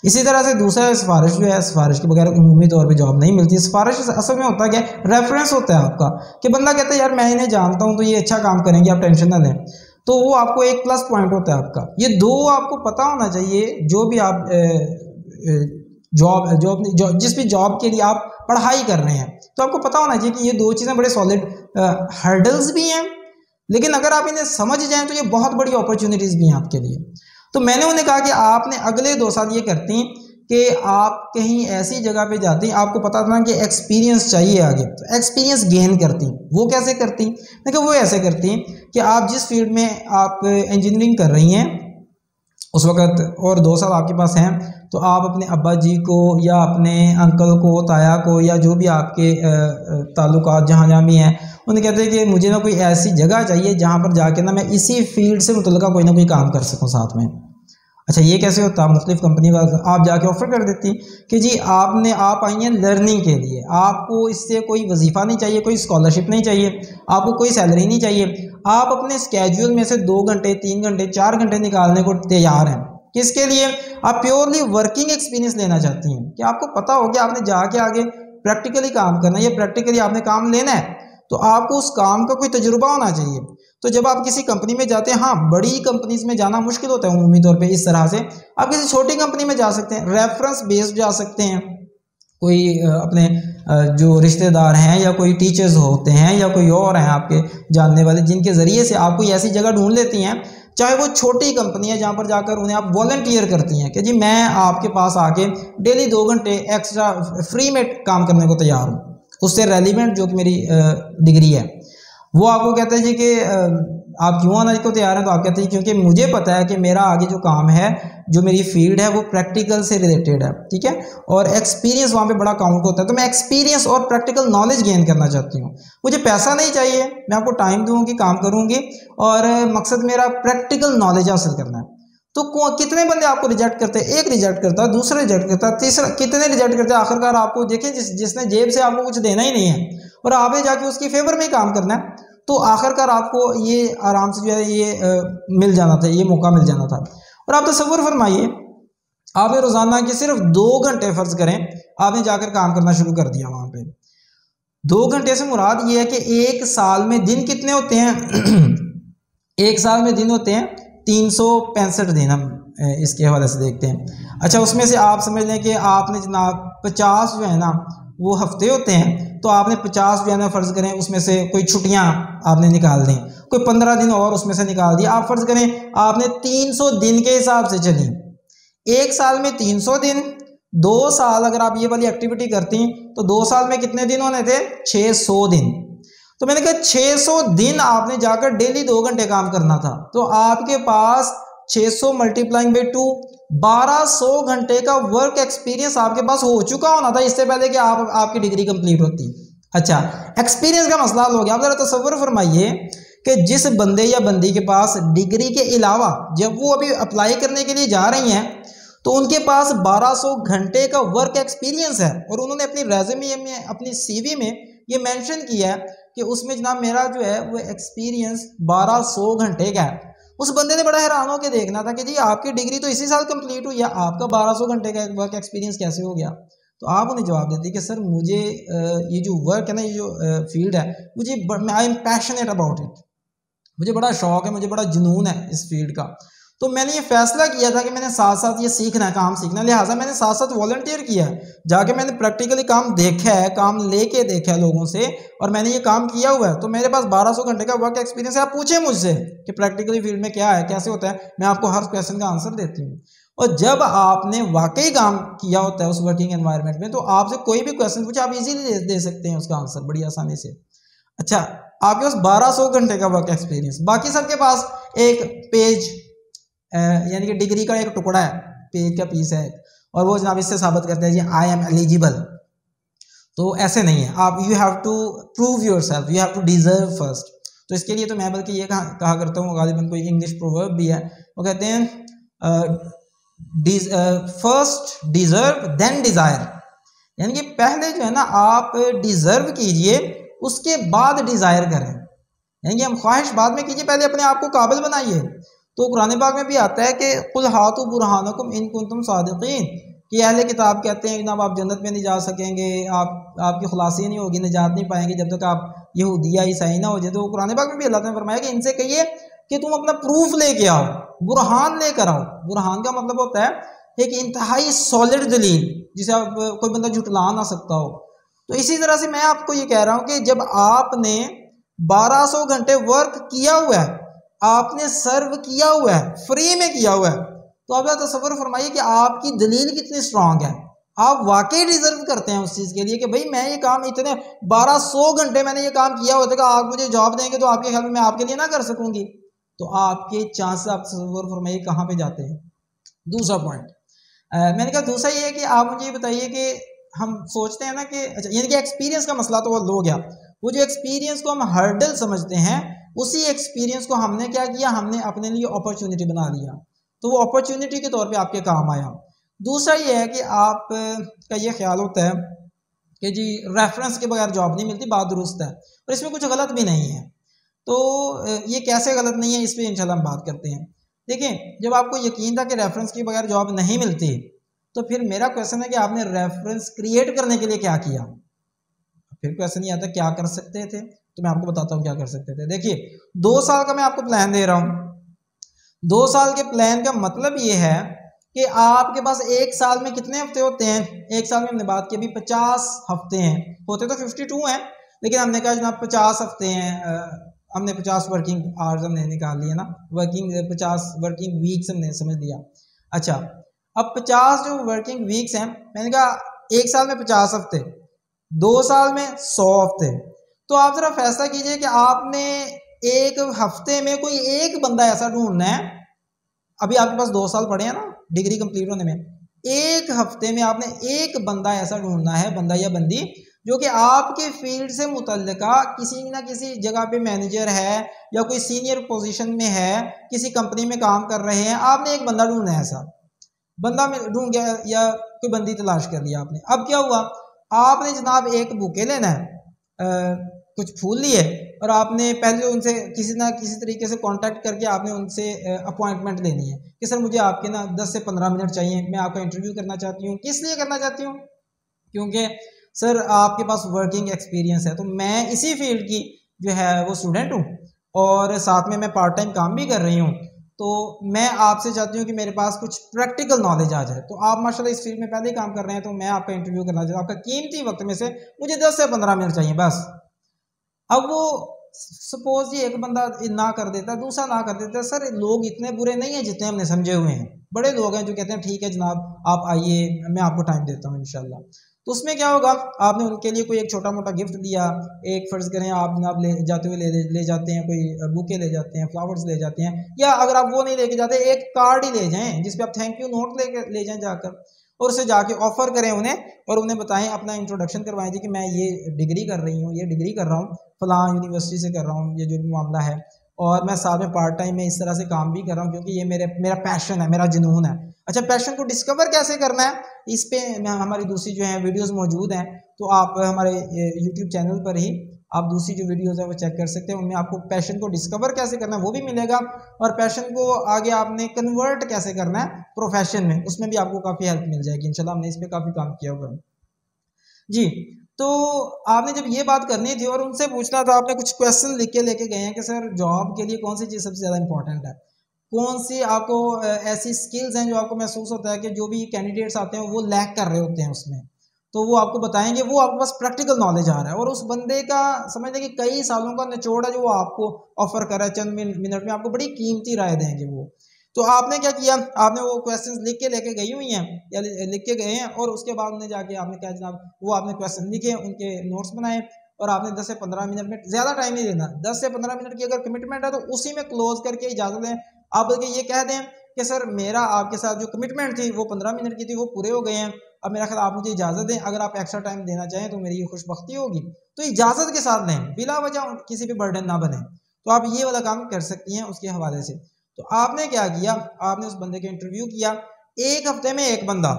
इसी तरह से दूसरा सिफारिश जो है, सिफारिश के बगैर उमूमी तौर पे जॉब नहीं मिलती। सिफारिश असल में होता क्या है, रेफरेंस होता है आपका कि बंदा कहता है यार मैं इन्हें जानता हूँ तो ये अच्छा काम करेंगे, आप टेंशन ना लें, तो वो आपको एक प्लस पॉइंट होता है आपका। ये 2 आपको पता होना चाहिए जो भी आप जॉब जिस भी जॉब के लिए आप पढ़ाई कर रहे हैं, तो आपको पता होना चाहिए कि ये 2 चीज़ें बड़े सॉलिड हर्डल्स भी हैं, लेकिन अगर आप इन्हें समझ जाएं तो ये बहुत बड़ी अपॉर्चुनिटीज़ भी हैं आपके लिए। तो मैंने उन्हें कहा कि आपने अगले 2 साल ये करती कि आप कहीं ऐसी जगह पे जाती, आपको पता था कि एक्सपीरियंस चाहिए आगे, तो एक्सपीरियंस गेन करती। वो कैसे करती? देखो वो ऐसे करती कि आप जिस फील्ड में आप इंजीनियरिंग कर रही हैं उस वक़्त और 2 साल आपके पास हैं, तो आप अपने अब्बा जी को या अपने अंकल को, ताया को, या जो भी आपके ताल्लुकात जहाँ भी हैं, उन्हें कहते हैं कि मुझे ना कोई ऐसी जगह चाहिए जहाँ पर जाके ना मैं इसी फील्ड से मुतल्लिक़ कोई ना कोई काम कर सकूँ साथ में। अच्छा ये कैसे होता? मुख्तलिफ कंपनी वाले आप जाके ऑफ़र कर देती कि जी आप आई हैं लर्निंग के लिए, आपको इससे कोई वजीफ़ा नहीं चाहिए, कोई स्कॉलरशिप नहीं चाहिए, आपको कोई सैलरी नहीं चाहिए, आप अपने स्केड्यूल में से 2 घंटे 3 घंटे 4 घंटे निकालने को तैयार हैं। किसके लिए? आप प्योरली वर्किंग एक्सपीरियंस लेना चाहती हैं कि आपको पता हो कि आपने जाके आगे प्रैक्टिकली काम करना है या प्रैक्टिकली आपने काम लेना है, तो आपको उस काम का कोई तजुर्बा होना चाहिए। तो जब आप किसी कंपनी में जाते हैं, हाँ बड़ी कंपनीज में जाना मुश्किल होता है उमूमी तौर पे, इस तरह से आप किसी छोटी कंपनी में जा सकते हैं, रेफरेंस बेस्ड जा सकते हैं, कोई अपने जो रिश्तेदार हैं या कोई टीचर्स होते हैं या कोई और हैं आपके जानने वाले, जिनके ज़रिए से आप कोई ऐसी जगह ढूंढ लेती हैं, चाहे वो छोटी कंपनी है, जहाँ पर जाकर उन्हें आप वॉलंटियर करती हैं कि जी मैं आपके पास आके डेली 2 घंटे एक्स्ट्रा फ्री में काम करने को तैयार हूँ, उससे रेलिवेंट जो कि मेरी डिग्री है। वो आपको कहते हैं जी कि आप क्यों आने को तैयार हैं, तो आप कहते हैं क्योंकि मुझे पता है कि मेरा आगे जो काम है, जो मेरी फील्ड है, वो प्रैक्टिकल से रिलेटेड है, ठीक है, और एक्सपीरियंस वहाँ पे बड़ा काउंट होता है, तो मैं एक्सपीरियंस और प्रैक्टिकल नॉलेज गेन करना चाहती हूँ। मुझे पैसा नहीं चाहिए, मैं आपको टाइम दूँगी, काम करूँगी, और मकसद मेरा प्रैक्टिकल नॉलेज हासिल करना है। तो कितने बंदे आपको रिजेक्ट करते हैं? एक रिजेक्ट करता है, दूसरा रिजेक्ट करता है, तीसरा, कितने रिजेक्ट करते हैं? आखिरकार आपको देखें जिसने जेब से आपको कुछ देना ही नहीं है और आपने जाके उसकी फेवर में ही काम करना है, तो आखिरकार आपको ये आराम से जो है ये मिल जाना था, ये मौका मिल जाना था। और आप तसव्वुर फरमाइए, आपने रोजाना के सिर्फ 2 घंटे फर्ज करें आपने जाकर काम करना शुरू कर दिया वहां पे। 2 घंटे से मुराद ये है कि एक साल में दिन कितने होते हैं? एक साल में दिन होते हैं 365 दिन। हम इसके हवाले से देखते हैं। अच्छा, उसमें से आप समझ लें कि आपने जनाब 50 जो है ना वो हफ्ते होते हैं, तो आपने 50 जो है ना फ़र्ज़ करें उसमें से कोई छुट्टियां आपने निकाल दी, कोई 15 दिन और उसमें से निकाल दिया। आप फ़र्ज़ करें आपने 300 दिन के हिसाब से चली, एक साल में 300 दिन, 2 साल अगर आप ये वाली एक्टिविटी करती तो 2 साल में कितने दिन होने थे? 600 दिन। तो मैंने कहा 600 दिन आपने जाकर डेली 2 घंटे काम करना था, तो आपके पास 600 मल्टीप्लाइंग बाई 2 1200 घंटे का वर्क एक्सपीरियंस आपके पास हो चुका होना था इससे पहले कि आपकी डिग्री कंप्लीट होती। अच्छा, एक्सपीरियंस का मसला हो गया। आप जरा तसव्वुर फरमाइए कि जिस बंदे या बंदी के पास डिग्री के अलावा जब वो अभी अप्लाई करने के लिए जा रही हैं तो उनके पास 1200 घंटे का वर्क एक्सपीरियंस है और उन्होंने अपनी रेज़्यूमे में, अपनी सीवी में ये मेंशन किया है कि उसमें जनाब मेरा जो है वो एक्सपीरियंस 1200 घंटे का है। उस बंदे ने बड़ा हैरान होकर देखना था कि जी आपकी डिग्री तो इसी साल कंप्लीट हुई है, आपका 1200 घंटे का वर्क एक्सपीरियंस कैसे हो गया? तो आप उन्हें जवाब देते कि सर मुझे ये जो वर्क है ना, ये जो फील्ड है, मुझे I am passionate about it, मुझे बड़ा शौक है, मुझे बड़ा जुनून है इस फील्ड का। तो मैंने ये फैसला किया था कि मैंने साथ साथ ये सीखना है, काम सीखना है, लिहाजा मैंने साथ साथ वॉलंटियर किया है, जाके मैंने प्रैक्टिकली काम देखा है, काम लेके देखा है लोगों से, और मैंने ये काम किया हुआ है। तो मेरे पास 1200 घंटे का वर्क एक्सपीरियंस है। आप पूछे मुझसे कि प्रैक्टिकली फील्ड में क्या है, कैसे होता है, मैं आपको हर क्वेश्चन का आंसर देती हूँ। और जब आपने वाकई काम किया होता है उस वर्किंग एनवायरनमेंट में, तो आपसे कोई भी क्वेश्चन पूछे आप इजीली दे सकते हैं उसका आंसर बड़ी आसानी से। अच्छा, आपके पास 1200 घंटे का वर्क एक्सपीरियंस, बाकी सबके पास एक पेज यानी कि डिग्री का एक टुकड़ा है, पेज का पीस है, और वो जनाब इससे साबित करते हैं जी आई एम एलिजिबल। तो ऐसे नहीं है, आप you have to prove yourself, you have to deserve first. तो इसके लिए तो मैं बल्कि ये कहा करता हूँ, गालिबन कोई इंग्लिश प्रोवर्ब भी है, वो कहते हैं फर्स्ट डिजर्व देन डिजायर, यानी कि पहले जो है ना आप डिजर्व कीजिए, उसके बाद डिजायर करें, यानी कि हम ख्वाहिश बाद में कीजिए, पहले अपने आप को काबिल बनाइए। तो कुरान पाक में भी आता है कि कुल हातु बुरहानकुम इन कुंतुम सादिकीन, कि अहले किताब कहते हैं जनाब आप जन्नत में नहीं जा सकेंगे, आपकी खुलासी नहीं होगी, निजात नहीं पाएंगे जब तक आप यहूदिया ईसाई ना हो जाए। तो कुरान पाक में भी अल्लाह ने फरमाया कि इनसे कहिए कि तुम अपना प्रूफ लेके आओ, बुरहान लेकर आओ। बुरहान का मतलब होता है एक इंतहाई सॉलिड दलील जिसे आप कोई बंदा झुटला ना सकता हो। तो इसी तरह से मैं आपको ये कह रहा हूँ कि जब आपने 1200 घंटे वर्क किया हुआ है, आपने सर्व किया हुआ है, फ्री में किया हुआ है, तो आप तसव्वुर फरमाइए कि आपकी दलील कितनी स्ट्रांग है। आप वाकई डिजर्व करते हैं उस चीज़ के लिए कि भाई मैं ये काम इतने 1200 घंटे मैंने ये काम किया हुआ था, आप मुझे जॉब देंगे तो आपके ख्याल में मैं आपके लिए ना कर सकूंगी। तो आपके चांसेस, आप तसव्वुर फरमाइए कहाँ पे जाते हैं। दूसरा पॉइंट मैंने कहा, दूसरा ये है कि आप मुझे बताइए कि हम सोचते हैं ना कि अच्छा, यानी कि एक्सपीरियंस का मसला तो वो हो गया, वो जो एक्सपीरियंस को हम हर्डल समझते हैं, उसी एक्सपीरियंस को हमने क्या किया, हमने अपने लिए अपॉर्चुनिटी बना लिया, तो वो अपॉर्चुनिटी के तौर पे आपके काम आया। दूसरा ये है कि आप का ये ख्याल होता है कि जी रेफरेंस के बगैर जॉब नहीं मिलती, बात दुरुस्त है, और इसमें कुछ गलत भी नहीं है। तो ये कैसे गलत नहीं है, इस पर इंशाल्लाह हम बात करते हैं। देखें, जब आपको यकीन था कि रेफरेंस के बगैर जॉब नहीं मिलती, तो फिर मेरा क्वेश्चन है कि आपने रेफरेंस क्रिएट करने के लिए क्या किया। फिर क्वेश्चन ये आता है क्या कर सकते थे, तो मैं आपको बताता हूँ क्या कर सकते थे। देखिए, 2 साल का मैं आपको प्लान दे रहा हूँ। 2 साल के प्लान का मतलब ये है कि आपके पास एक साल में कितने हफ्ते होते हैं। एक साल में हमने बात की अभी 50 हफ्ते हैं, होते तो 52 हैं, लेकिन हमने कहा जनाब 50 हफ्ते हैं, हमने 50 वर्किंग आवर्स हमने निकाल लिया ना, 50 वर्किंग वीक्स हमने समझ लिया। अच्छा, अब 50 जो वर्किंग वीक्स हैं, मैंने कहा एक साल में 50 हफ्ते, 2 साल में 100 हफ्ते। तो आप जरा फैसला कीजिए कि आपने एक हफ्ते में कोई एक बंदा ऐसा ढूंढना है, अभी आपके पास 2 साल पड़े हैं ना डिग्री कंप्लीट होने में, एक हफ्ते में आपने एक बंदा ऐसा ढूंढना है, बंदा या बंदी जो कि आपके फील्ड से मुतल्लिका किसी ना किसी जगह पे मैनेजर है या कोई सीनियर पोजीशन में है, किसी कंपनी में काम कर रहे हैं, आपने एक बंदा ढूंढना है, ऐसा बंदा में ढूंढ गया या कोई बंदी तलाश कर लिया आपने। अब क्या हुआ, आपने जनाब एक बुके लेना है, कुछ फूल लिए और आपने पहले उनसे किसी ना किसी तरीके से कांटेक्ट करके आपने उनसे अपॉइंटमेंट लेनी है कि सर मुझे आपके ना 10 से 15 मिनट चाहिए, मैं आपका इंटरव्यू करना चाहती हूँ। किस लिए करना चाहती हूँ? क्योंकि सर आपके पास वर्किंग एक्सपीरियंस है, तो मैं इसी फील्ड की जो है वो स्टूडेंट हूँ और साथ में मैं पार्ट टाइम काम भी कर रही हूँ, तो मैं आपसे चाहती हूँ कि मेरे पास कुछ प्रैक्टिकल नॉलेज आ जाए। तो आप माशाल्लाह इस फील्ड में पहले ही काम कर रहे हैं, तो मैं आपका इंटरव्यू करना चाहता हूँ, आपका कीमती वक्त में से मुझे 10 से 15 मिनट चाहिए बस। अब वो सपोज ये एक बंदा ना कर देता, दूसरा ना कर देता, सर लोग इतने बुरे नहीं है जितने हमने समझे हुए हैं, बड़े लोग हैं जो कहते हैं ठीक है जनाब आप आइए, मैं आपको टाइम देता हूँ इंशाल्लाह। तो उसमें क्या होगा, आपने उनके लिए कोई एक छोटा मोटा गिफ्ट दिया, एक फर्ज करें आप जनाब ले जाते हुए ले जाते हैं, कोई बुके ले जाते हैं, फ्लावर्स ले जाते हैं, या अगर आप वो नहीं लेके जाते एक कार्ड ही ले जाएं जिसपे आप थैंक यू नोट ले जाएं जाकर, और उसे जाके ऑफर करें उन्हें और उन्हें बताएं, अपना इंट्रोडक्शन करवाएं जी कि मैं ये डिग्री कर रही हूँ, ये डिग्री कर रहा हूँ, फलां यूनिवर्सिटी से कर रहा हूँ, ये जो भी मामला है, और मैं साथ में पार्ट टाइम में इस तरह से काम भी कर रहा हूँ क्योंकि ये मेरा पैशन है, मेरा जुनून है। अच्छा, पैशन को डिस्कवर कैसे करना है, इस पे हमारी दूसरी जो है वीडियोस मौजूद हैं, तो आप हमारे यूट्यूब चैनल पर ही आप दूसरी जो वीडियोस है वो चेक कर सकते हैं, उनमें आपको पैशन को डिस्कवर कैसे करना है वो भी मिलेगा, और पैशन को आगे आपने कन्वर्ट कैसे करना है प्रोफेशन में, उसमें भी आपको काफ़ी हेल्प मिल जाएगी इंशाल्लाह। हमने इस पर काफ़ी काम किया हुआ जी। तो आपने जब ये बात करनी थी और उनसे पूछना था, आपने कुछ क्वेश्चन लिख के लेके गए हैं कि सर जॉब के लिए कौन सी चीज़ सबसे ज़्यादा इंपॉर्टेंट है, कौन सी आपको ऐसी स्किल्स हैं जो आपको महसूस होता है कि जो भी कैंडिडेट्स आते हैं वो लैक कर रहे होते हैं उसमें, तो वो आपको बताएंगे, वो आपके पास प्रैक्टिकल नॉलेज आ रहा है और उस बंदे का समझ लें कि कई सालों का निचोड़ है जो वो आपको ऑफर कर रहा है, चंद मिनट में आपको बड़ी कीमती राय देंगे वो। तो आपने क्या किया, आपने वो क्वेश्चंस लिख के लेके गई हुई हैं या लिख के गए हैं, और उसके बाद उन्हें जाके आपने क्या जनाब वो आपने क्वेश्चन लिखे, उनके नोट्स बनाए, और आपने 10 से 15 मिनट में, ज़्यादा टाइम नहीं देना, 10 से 15 मिनट की अगर कमिटमेंट है तो उसी में क्लोज करके इजाज़त दें। आप बल्कि ये कह दें कि सर मेरा आपके साथ जो कमिटमेंट थी वो 15 मिनट की थी, वो पूरे हो गए हैं, अब मेरा ख्याल आप मुझे इजाज़त दें, अगर आप एक्स्ट्रा टाइम देना चाहें तो मेरी ये खुशबख्ती होगी। तो इजाज़त के साथ लें, बिला वजह किसी पे बर्डन ना बने। तो आप ये वाला काम कर सकती हैं उसके हवाले से। तो आपने क्या किया, आपने उस बंदे का इंटरव्यू किया, एक हफ्ते में एक बंदा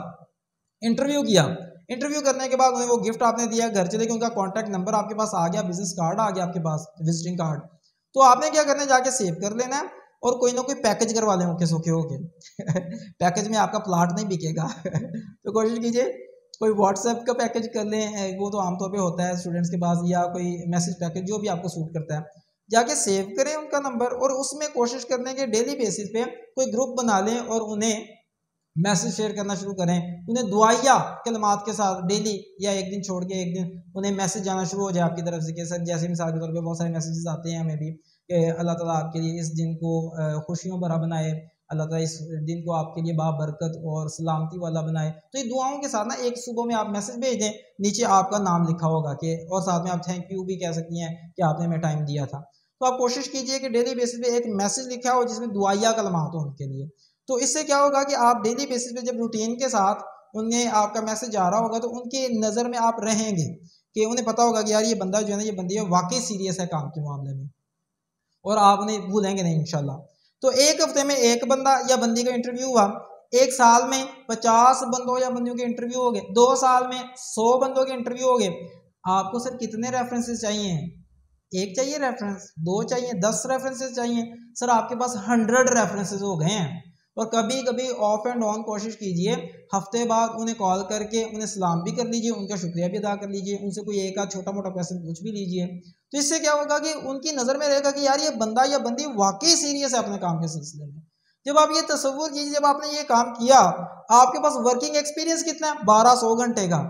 इंटरव्यू किया, इंटरव्यू करने के बाद उन्हें वो गिफ्ट आपने दिया, घर चले गए, उनका कॉन्टैक्ट नंबर आपके पास आ गया, बिजनेस कार्ड आ गया आपके पास, विजिटिंग कार्ड। तो आपने क्या करना है, जाके सेव कर लेना है और कोई ना कोई पैकेज करवा लें ओके सोखे होके पैकेज में आपका प्लाट नहीं बिकेगा तो कोशिश कीजिए कोई व्हाट्सएप का पैकेज कर लें, वो तो आमतौर पे होता है स्टूडेंट्स के पास, या कोई मैसेज पैकेज जो भी आपको सूट करता है, जाके सेव करें उनका नंबर और उसमें कोशिश करने के डेली बेसिस पे कोई ग्रुप बना लें और उन्हें मैसेज शेयर करना शुरू करें, उन्हें दुआया कलमात के साथ डेली या एक दिन छोड़ के एक दिन उन्हें मैसेज जाना शुरू हो जाए आपकी तरफ से कि सर, जैसे मिसाल के तौर पे बहुत सारे मैसेजेस आते हैं हमें भी कि अल्लाह ताला आपके लिए इस दिन को खुशियों भरा बनाए, अल्लाह ताला इस दिन को आपके लिए बाबरकत और सलामती वाला बनाए। तो ये दुआओं के साथ ना एक सुबह में आप मैसेज भेज दें, नीचे आपका नाम लिखा होगा कि, और साथ में आप थैंक यू भी कह सकती हैं कि आपने हमें टाइम दिया था। तो आप कोशिश कीजिए कि डेली बेसिस पे एक मैसेज लिखा हो जिसमें दुआया कलमात हो उनके लिए। तो इससे क्या होगा कि आप डेली बेसिस पे जब रूटीन के साथ उन्हें आपका मैसेज आ रहा होगा तो उनकी नज़र में आप रहेंगे कि उन्हें पता होगा कि यार ये बंदा जो है ना, ये बंदी है वाकई सीरियस है काम के मामले में, और आप उन्हें भूलेंगे नहीं इंशाल्लाह। तो एक हफ्ते में एक बंदा या बंदी का इंटरव्यू हुआ, एक साल में 50 बंदों या बंदियों के इंटरव्यू हो गए, 2 साल में 100 बंदों के इंटरव्यू हो गए। आपको सर कितने रेफरेंसेस चाहिए? एक चाहिए रेफरेंस, 2 चाहिए, 10 रेफरेंसेस चाहिए? सर आपके पास 100 रेफरेंसेस हो गए हैं। और कभी कभी ऑफ एंड ऑन कोशिश कीजिए, हफ्ते बाद उन्हें कॉल करके उन्हें सलाम भी कर लीजिए, उनका शुक्रिया भी अदा कर लीजिए, उनसे कोई एक आध छोटा मोटा क्वेश्चन पूछ भी लीजिए। तो इससे क्या होगा कि उनकी नज़र में रहेगा कि यार ये बंदा या बंदी वाकई सीरियस है अपने काम के सिलसिले में। जब आप ये तस्वुर कीजिए, जब आपने ये काम किया, आपके पास वर्किंग एक्सपीरियंस कितना है? 1200 घंटे का।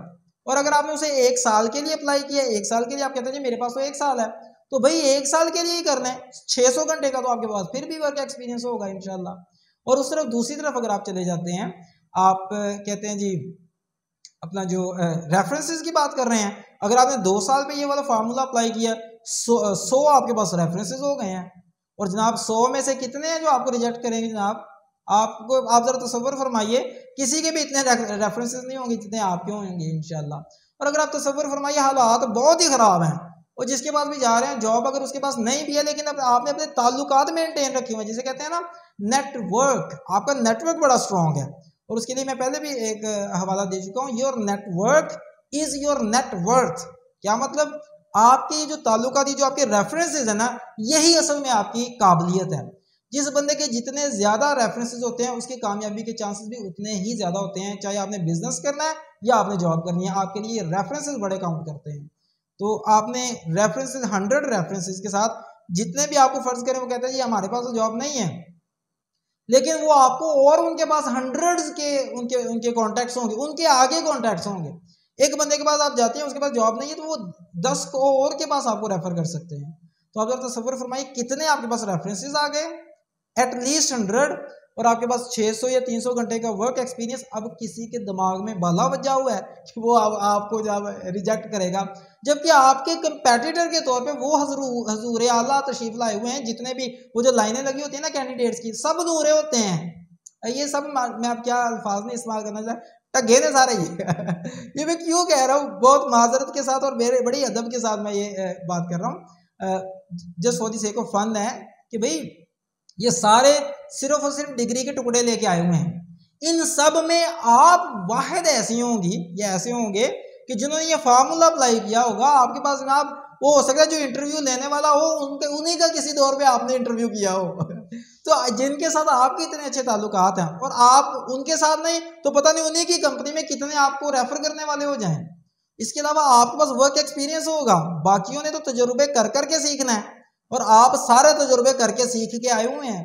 और अगर आपने उसे 1 साल के लिए अप्लाई किया, 1 साल के लिए आप कहते हैं जी मेरे पास तो 1 साल है, तो भाई 1 साल के लिए ही करना है, 600 घंटे का तो आपके पास फिर भी वर्क एक्सपीरियंस होगा इंशाल्लाह। और उस तरफ दूसरी तरफ अगर आप चले जाते हैं, आप कहते हैं जी अपना जो रेफरेंसेस की बात कर रहे हैं, अगर आपने 2 साल पे ये वाला फार्मूला अप्लाई किया, 100 आपके पास रेफरेंसेस हो गए हैं। और जनाब 100 में से कितने हैं जो आपको रिजेक्ट करेंगे? जनाब आप जरा तसव्वुर फरमाइए, किसी के भी इतने रेफरेंसेस नहीं होंगे जितने आपके होंगे इंशाल्लाह। और अगर आप तसव्वुर फरमाइए हालात बहुत ही ख़राब हैं और जिसके पास भी जा रहे हैं जॉब अगर उसके पास नहीं भी है लेकिन अब आपने अपने ताल्लुकात मेंटेन रखे हुए हैं, जिसे कहते हैं ना नेटवर्क, आपका नेटवर्क बड़ा स्ट्रॉन्ग है। और उसके लिए मैं पहले भी एक हवाला दे चुका हूँ, your network is your net worth. क्या मतलब? आपके जो ताल्लुकात, जो आपके रेफरेंसेज है ना, यही असल में आपकी काबिलियत है। जिस बंदे के जितने ज़्यादा रेफरेंसेज होते हैं उसकी कामयाबी के चांसेस भी उतने ही ज़्यादा होते हैं, चाहे आपने बिजनेस करना है या आपने जॉब करनी है, आपके लिए रेफरेंसेज बड़े काउंट करते हैं। तो आपने रेफरेंसेज 100 रेफरेंसेज के साथ जितने भी आपको फर्ज करें वो कहते हैं जी हमारे पास तो जॉब नहीं है, लेकिन वो आपको और उनके पास हंड्रेड्स के उनके उनके कॉन्टैक्ट्स होंगे, उनके आगे कॉन्टैक्ट्स होंगे। एक बंदे के पास आप जाते हैं उसके पास जॉब नहीं है तो वो 10 को और के पास आपको रेफर कर सकते हैं। तो आप जरा तसव्वुर फरमाइए कितने आपके पास रेफरेंसेस आ गए, एटलीस्ट 100, और आपके पास 600 या 300 घंटे का वर्क एक्सपीरियंस। अब किसी के दिमाग में बाला बजा हुआ है कि वो आपको जब रिजेक्ट करेगा, जबकि आपके कंपेटिटर के तौर पे वो हजूर आला तशरीफ लाए हुए हैं। जितने भी वो जो लाइनें लगी होती है ना कैंडिडेट्स की, सब नूरे होते हैं। ये सब मैं अब क्या अल्फाज में इस्तेमाल करना चाहता, टगे ने सारे ये मैं क्यों कह रहा हूँ, बहुत माजरत के साथ और मेरे बड़ी अदब के साथ मैं ये बात कर रहा हूँ। Just for the sake of fun है कि भाई ये सारे सिर्फ और सिर्फ डिग्री के टुकड़े लेके आए हुए हैं। इन सब में आप वाहिद ऐसी होंगी या ऐसे होंगे कि जिन्होंने ये फार्मूला अप्लाई किया होगा। आपके पास जनाब वो हो सकता है जो इंटरव्यू लेने वाला हो उन्हीं का किसी दौर पे आपने इंटरव्यू किया हो तो जिनके साथ आपके इतने अच्छे ताल्लुकात हैं और आप उनके साथ नहीं तो पता नहीं उन्हीं की कंपनी में कितने आपको रेफर करने वाले हो जाएं। इसके अलावा आपके पास वर्क एक्सपीरियंस होगा, बाकियों ने तो तजुर्बे कर करके सीखना है और आप सारे तजुर्बे करके सीख के आए हुए हैं।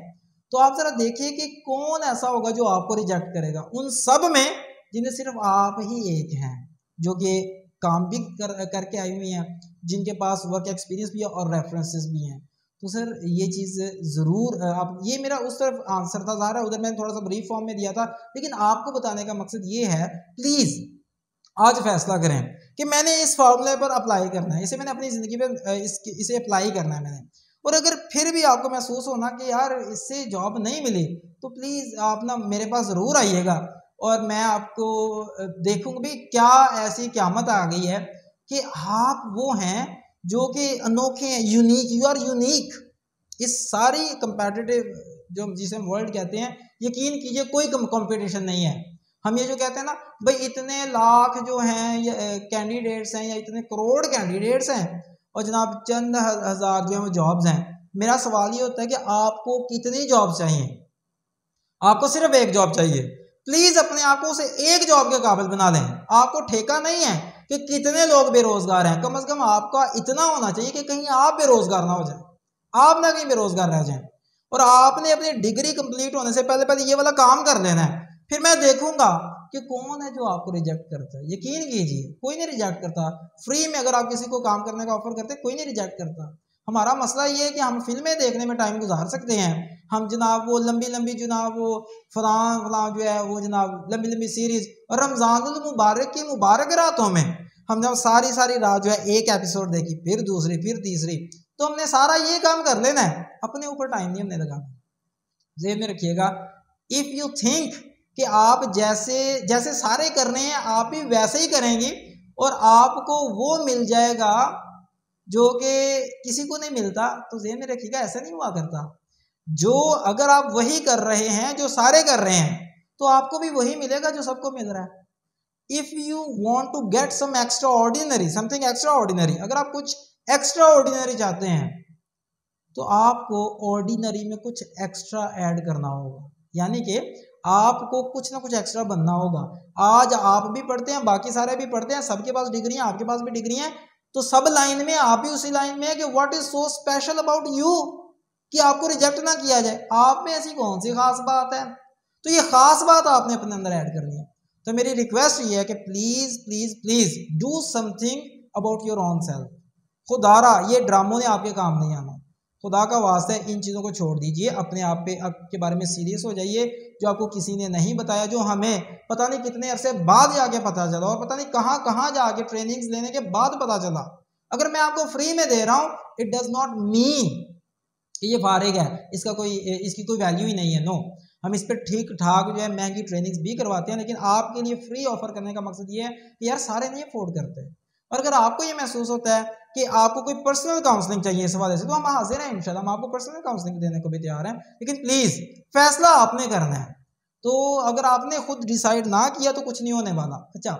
तो आप जरा देखिए कि कौन ऐसा होगा जो आपको रिजेक्ट करेगा उन सब में, जिन्हें सिर्फ आप ही एक हैं जो कि काम भी करके आई हुई हैं, जिनके पास वर्क एक्सपीरियंस भी है और रेफरेंसेस भी हैं। तो सर ये चीज़ ज़रूर आप, ये मेरा उस तरफ आंसर था, ज़ाहिर है उधर मैंने थोड़ा सा ब्रीफ फॉर्म में दिया था, लेकिन आपको बताने का मकसद ये है, प्लीज़ आज फैसला करें कि मैंने इस फॉर्मूले पर अप्लाई करना है, इसे मैंने अपनी ज़िंदगी में इसे अप्लाई करना है मैंने। और अगर फिर भी आपको महसूस होना कि यार इससे जॉब नहीं मिली, तो प्लीज़ आप ना मेरे पास ज़रूर आइएगा और मैं आपको देखूँगा भी क्या ऐसी क़यामत आ गई है कि आप वो हैं जो कि अनोखे हैं, यूनिक, यू आर यूनिक। इस सारी कंपेटिटिव जो जिसे हम वर्ल्ड कहते हैं, यकीन कीजिए कोई कंपटीशन नहीं है। हम ये जो कहते हैं ना भाई इतने लाख जो हैं कैंडिडेट्स हैं या इतने करोड़ कैंडिडेट्स हैं और जनाब चंद हज़ार जो है वो जॉब्स हैं। मेरा सवाल ये होता है कि आपको कितनी जॉब चाहिए? आपको सिर्फ एक जॉब चाहिए। प्लीज़ अपने आप को उसे एक जॉब के काबिल बना लें। आपको ठेका नहीं है कि कितने लोग बेरोजगार हैं, कम से कम आपका इतना होना चाहिए कि कहीं आप बेरोजगार ना हो जाए, आप ना कहीं बेरोजगार रह जाएं। और आपने अपनी डिग्री कंप्लीट होने से पहले पहले ये वाला काम कर लेना है, फिर मैं देखूंगा कि कौन है जो आपको रिजेक्ट करता है। यकीन कीजिए कोई नहीं रिजेक्ट करता। फ्री में अगर आप किसी को काम करने का ऑफर करते कोई नहीं रिजेक्ट करता। हमारा मसला ये है कि हम फिल्में देखने में टाइम गुजार सकते हैं, हम जनाब वो लंबी लंबी जनाब वो फलां जो है वो जनाब लंबी लंबी सीरीज, और रमज़ानुल मुबारक की मुबारक रातों में हम जब सारी रात जो है एक एपिसोड देखी, फिर दूसरी, फिर तीसरी, तो हमने सारा ये काम कर लेना है, अपने ऊपर टाइम नहीं हमने लगाना। ज़हन में रखिएगा, इफ़ यू थिंक कि आप जैसे जैसे सारे कर रहे हैं आप भी वैसे ही करेंगे और आपको वो मिल जाएगा जो कि किसी को नहीं मिलता, तो ज़हन में रखिएगा ऐसा नहीं हुआ करता। जो अगर आप वही कर रहे हैं जो सारे कर रहे हैं तो आपको भी वही मिलेगा जो सबको मिल रहा है। If you want to get some extraordinary, something extraordinary, अगर आप कुछ एक्स्ट्रा ऑर्डिनरी चाहते हैं तो आपको ऑर्डिनरी में कुछ एक्स्ट्रा ऐड करना होगा, यानी कि आपको कुछ ना कुछ एक्स्ट्रा बनना होगा। आज आप भी पढ़ते हैं, बाकी सारे भी पढ़ते हैं, सबके पास डिग्री हैं, आपके पास भी डिग्री हैं, तो सब लाइन में आप भी उसी लाइन में है कि what is so special about you कि आपको रिजेक्ट ना किया जाए। आप में ऐसी कौन सी खास बात है? तो ये खास बात आपने अपने अंदर ऐड करनी है। तो मेरी रिक्वेस्ट ये है कि please please please do something about your own self. खुदारा ये ड्रामों ने आपके काम नहीं आना, खुदा का वास्ता है इन चीज़ों को छोड़ दीजिए, अपने आप पे के बारे में सीरियस हो जाइए। जो आपको किसी ने नहीं बताया, जो हमें पता नहीं कितने अरसे बाद जाके पता चला और पता नहीं कहाँ जाके ट्रेनिंग्स लेने के बाद पता चला। अगर मैं आपको फ्री में दे रहा हूँ, इट डज नॉट मीन कि ये फारिग है, इसकी कोई वैल्यू ही नहीं है। नो, हम इस पर ठीक ठाक जो है महंगी ट्रेनिंग्स भी करवाते हैं, लेकिन आपके लिए फ्री ऑफर करने का मकसद ये है कि यार सारे नहीं अफोर्ड करते। और अगर आपको ये महसूस होता है कि आपको कोई पर्सनल काउंसलिंग चाहिए इस हवाले से, तो हम हाजिर हैं इंशाल्लाह, हम आपको पर्सनल काउंसलिंग देने को भी तैयार हैं, लेकिन प्लीज फैसला आपने करना है। तो अगर आपने खुद डिसाइड ना किया तो कुछ नहीं होने वाला। अच्छा,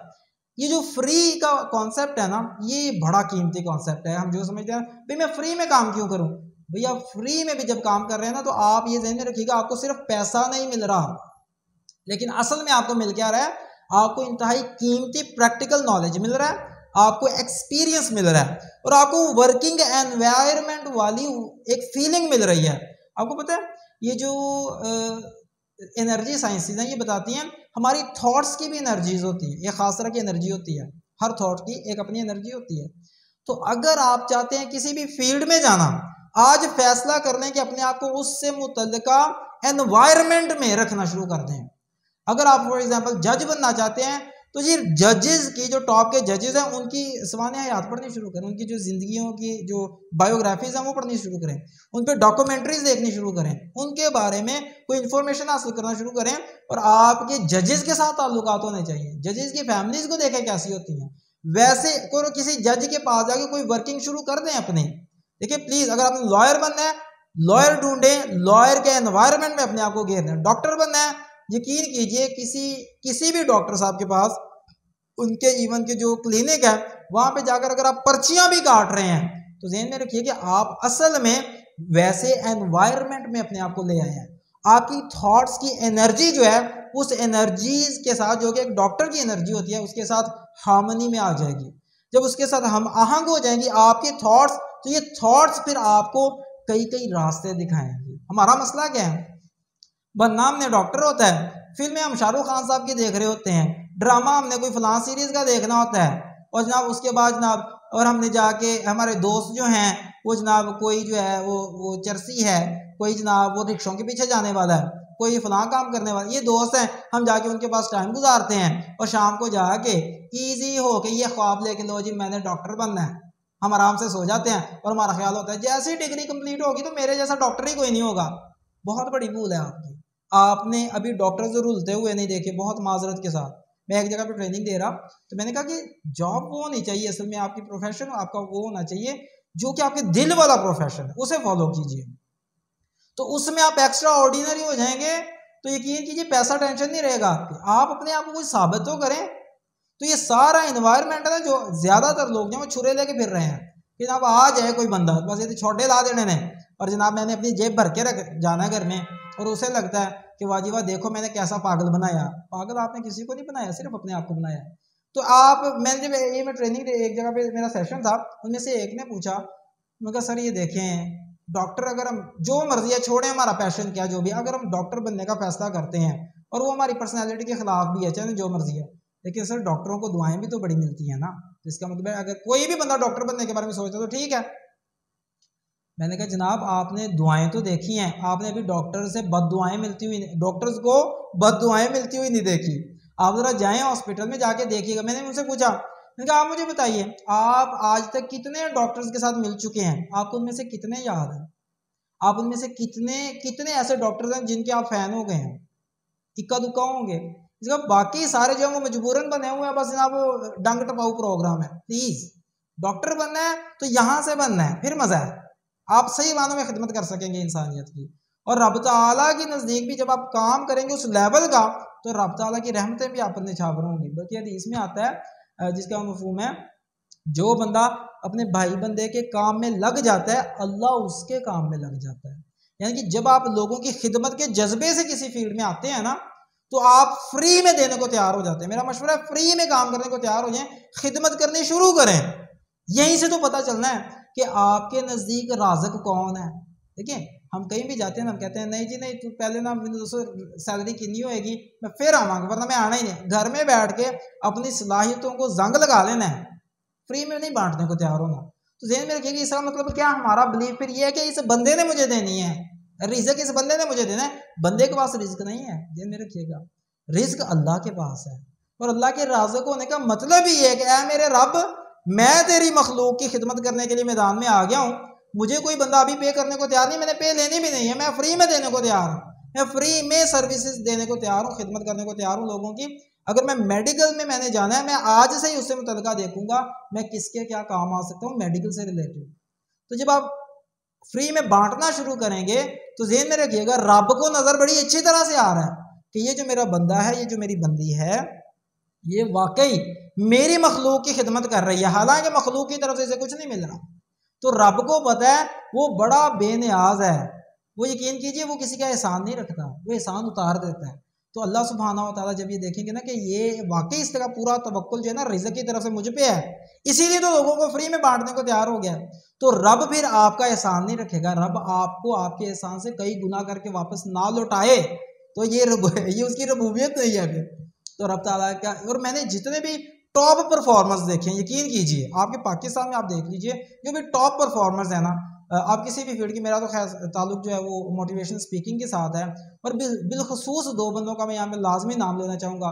ये जो फ्री का कॉन्सेप्ट है ना, ये बड़ा कीमती कॉन्सेप्ट है। हम जो समझते हैं भाई मैं फ्री में काम क्यों करूं, भैया फ्री में भी जब काम कर रहे हैं ना, तो आप ये ध्यान में रखिएगा आपको सिर्फ पैसा नहीं मिल रहा, लेकिन असल में आपको मिल क्या रहा है, आपको इंतहाई कीमती प्रैक्टिकल नॉलेज मिल रहा है, आपको एक्सपीरियंस मिल रहा है, और आपको वर्किंग एनवायरनमेंट वाली एक फीलिंग मिल रही है। आपको पता है ये जो एनर्जी साइंसेज हैं ये बताती हैं हमारी थॉट्स की भी एनर्जीज होती है, एक खास तरह की एनर्जी होती है, हर थॉट की एक अपनी एनर्जी होती है। तो अगर आप चाहते हैं किसी भी फील्ड में जाना, आज फैसला कर लें कि अपने आप को उससे मुतल्लिका एनवायरनमेंट में रखना शुरू कर दें। अगर आप फॉर एग्जांपल जज बनना चाहते हैं, तो ये जजेस की जो टॉप के जजेस हैं उनकी सवाने हयात पढ़नी शुरू करें, उनकी जो जिंदगियों की जो बायोग्राफीज हैं वो पढ़नी शुरू करें, उन पर डॉक्यूमेंट्रीज देखनी शुरू करें, उनके बारे में कोई इंफॉर्मेशन हासिल करना शुरू करें, और आपके जजेस के साथ ताल्लुकात होने चाहिए, जजेस की फैमिलीज को देखें कैसी होती हैं, वैसे कोई किसी जज के पास जाके कोई वर्किंग शुरू कर दें अपने। देखिए प्लीज, अगर आपने लॉयर बनना है, लॉयर ढूंढें, लॉयर के एनवायरनमेंट में अपने आप को घेर दें। डॉक्टर बनना है, यकीन कीजिए किसी भी डॉक्टर साहब के पास, उनके इवन के जो क्लिनिक है वहां पे जाकर अगर आप पर्चियां भी काट रहे हैं, तो ध्यान में रखिए कि आप असल में वैसे एनवायरनमेंट में अपने आप को ले आए हैं। आपकी थॉट्स की एनर्जी जो है उस एनर्जीज के साथ, जो कि एक डॉक्टर की एनर्जी होती है, उसके साथ हार्मनी में आ जाएगी। जब उसके साथ हम आहंग हो जाएंगी आपकी थॉट्स, तो ये थॉट्स फिर आपको कई कई रास्ते दिखाएंगे। हमारा मसला क्या है, बनना हमने डॉक्टर होता है, फिल्में हम शाहरुख खान साहब की देख रहे होते हैं, ड्रामा हमने कोई फलां सीरीज का देखना होता है, और जनाब उसके बाद जनाब और हमने जाके हमारे दोस्त जो हैं वो जनाब कोई जो है वो चरसी है, कोई जनाब वो रिक्शों के पीछे जाने वाला है, कोई फलां काम करने वाला, ये दोस्त हैं, हम जाके उनके पास टाइम गुजारते हैं, और शाम को जाके ईजी हो के ये ख्वाब लेके लो जी मैंने डॉक्टर बनना है, हम आराम से सो जाते हैं, और हमारा ख्याल होता है जैसे ही डिग्री कंप्लीट होगी तो मेरे जैसा डॉक्टर ही कोई नहीं होगा। बहुत बड़ी भूल है आपकी, आपने अभी डॉक्टर जो रुलते हुए नहीं देखे। बहुत माजरत के साथ मैं एक जगह पे ट्रेनिंग दे रहा, तो मैंने कहा कि जॉब वो होनी चाहिए, असल में आपकी प्रोफेशन आपका वो होना चाहिए जो कि आपके दिल वाला प्रोफेशन है, उसे फॉलो कीजिए, तो उसमें आप एक्स्ट्रा ऑर्डिनरी हो जाएंगे। तो यकीन कीजिए पैसा टेंशन नहीं रहेगा आपके, आप अपने आप को कुछ साबित तो करें। तो ये सारा इन्वायरमेंट है ना, जो ज्यादातर लोग जो वो छुरे लेके फिर रहे हैं कि जनाब आ जाए कोई बंदा बस ये छोटे ला देने ने, और जनाब मैंने अपनी जेब भर के रख जाना घर में, और उसे लगता है कि वाजी वाह देखो मैंने कैसा पागल बनाया। पागल आपने किसी को नहीं बनाया, सिर्फ अपने आप को बनाया। तो आप, मैंने जब ये मैं ट्रेनिंग एक जगह पे मेरा सेशन था, उनमें से एक ने पूछा, मैं कहा सर ये देखें डॉक्टर अगर हम जो मर्जी है छोड़े हमारा पैशन क्या जो भी, अगर हम डॉक्टर बनने का फैसला करते हैं और वो हमारी पर्सनैलिटी के खिलाफ भी है, चाहे जो मर्जी है, लेकिन सर डॉक्टरों को दुआएं भी तो बड़ी मिलती है ना। तो इसका मतलब है अगर कोई भी बंदा डॉक्टर बनने के बारे में सोचता तो ठीक है। मैंने कहा जनाब आपने दुआएं तो देखी हैं, आपने अभी डॉक्टर से बद दुआएं मिलती हुई, डॉक्टर्स को बद दुआएं मिलती हुई नहीं देखी। आप जरा जाएं हॉस्पिटल में जाके देखिएगा। मैंने उनसे पूछा, मैंने कहा आप मुझे बताइए आप आज तक कितने डॉक्टर्स के साथ मिल चुके हैं, आपको उनमें से कितने याद हैं, आप उनमें से कितने ऐसे डॉक्टर्स हैं जिनके आप फैन हो गए हैं, इक्का दुक्का होंगे। इसका बाकी सारे जो है वो मजबूरन बने हुए हैं, बस जनाब वो डंग टपाऊ प्रोग्राम है। प्लीज डॉक्टर बनना है तो यहां से बनना है, फिर मजा है, आप सही मानों में खिदमत कर सकेंगे इंसानियत की। और रब ताला के नजदीक भी जब आप काम करेंगे उस लेवल का, तो रब ताला की रहमतें भी आप पर निछावर होंगी। बल्कि हदीस में आता है जिसका मफहूम है, जो बंदा अपने भाई बंदे के काम में लग जाता है अल्लाह उसके काम में लग जाता है। यानी कि जब आप लोगों की खिदमत के जज्बे से किसी फील्ड में आते हैं ना, तो आप फ्री में देने को तैयार हो जाते हैं। मेरा मशवरा है फ्री में काम करने को तैयार हो जाएं, खिदमत करनी शुरू करें। यहीं से तो पता चलना है कि आपके नजदीक राज़िक कौन है। देखिए हम कहीं भी जाते हैं ना, हम कहते हैं नहीं जी नहीं, तू पहले ना सैलरी कितनी होएगी मैं फिर आवांगा, वरना मैं आना ही नहीं। घर में बैठ के अपनी सलाहियतों को जंग लगा लेना है, फ्री में नहीं बांटने को तैयार होना। तो ज़हन में रखिएगा इसका मतलब क्या, हमारा बिलीफ फिर ये है कि इस बंदे ने मुझे देनी है, रिज़्क इस बंदे ने मुझे देना है। बंदे के पास रिज़्क नहीं है, ध्यान में रखिएगा, रिज़्क अल्लाह के पास है। और अल्लाह के राज़िक होने का मतलब ही है कि ऐ मेरे रब, मैं तेरी मखलूक की खिदमत करने के लिए मैदान में आ गया हूँ, मुझे कोई बंदा अभी पे करने को तैयार नहीं, मैंने पे लेनी भी नहीं है, मैं फ्री में देने को तैयार हूँ। मैं फ्री में सर्विसेज देने को तैयार हूँ, खिदमत करने को तैयार हूँ लोगों की। अगर मैं मेडिकल में मैंने जाना है, मैं आज से ही उससे मुतल्लिका देखूंगा मैं किसके क्या काम आ सकता हूँ मेडिकल से रिलेटेड। तो जब आप फ्री में बांटना शुरू करेंगे तो ज़हन में रखिएगा रब को नज़र बड़ी अच्छी तरह से आ रहा है कि ये जो मेरा बंदा है, ये जो मेरी बंदी है, ये वाकई मेरी मखलूक की खिदमत कर रही है, हालांकि मखलूक की तरफ से इसे कुछ नहीं मिल रहा। तो रब को पता है वो बड़ा बेनियाज है, वो यकीन कीजिए वो किसी का एहसान नहीं रखता, वो एहसान उतार देता है। तो अल्लाह सुब्हाना व तआला जब ये देखेंगे ना कि ये वाकई इस तरह पूरा तवक्कुल जो है ना रिज़्क़ की तरफ से मुझ पे है, इसीलिए तो लोगों को फ्री में बांटने को तैयार हो गया, तो रब फिर आपका एहसान नहीं रखेगा, रब आपको आपके एहसान से कई गुना करके वापस ना लौटाए, तो ये उसकी रबूबियत नहीं है फिर। तो रब ताला का, और मैंने जितने भी टॉप परफॉर्मर्स देखे हैं, यकीन कीजिए आपके पाकिस्तान में आप देख लीजिए जो भी टॉप परफॉर्मर्स है ना, आप किसी भी फील्ड की, मेरा तो खैर ताल्लुक जो है वो मोटिवेशन स्पीकिंग के साथ है, और बिलखसूस दो बंदों का मैं यहाँ पे लाजमी नाम लेना चाहूँगा।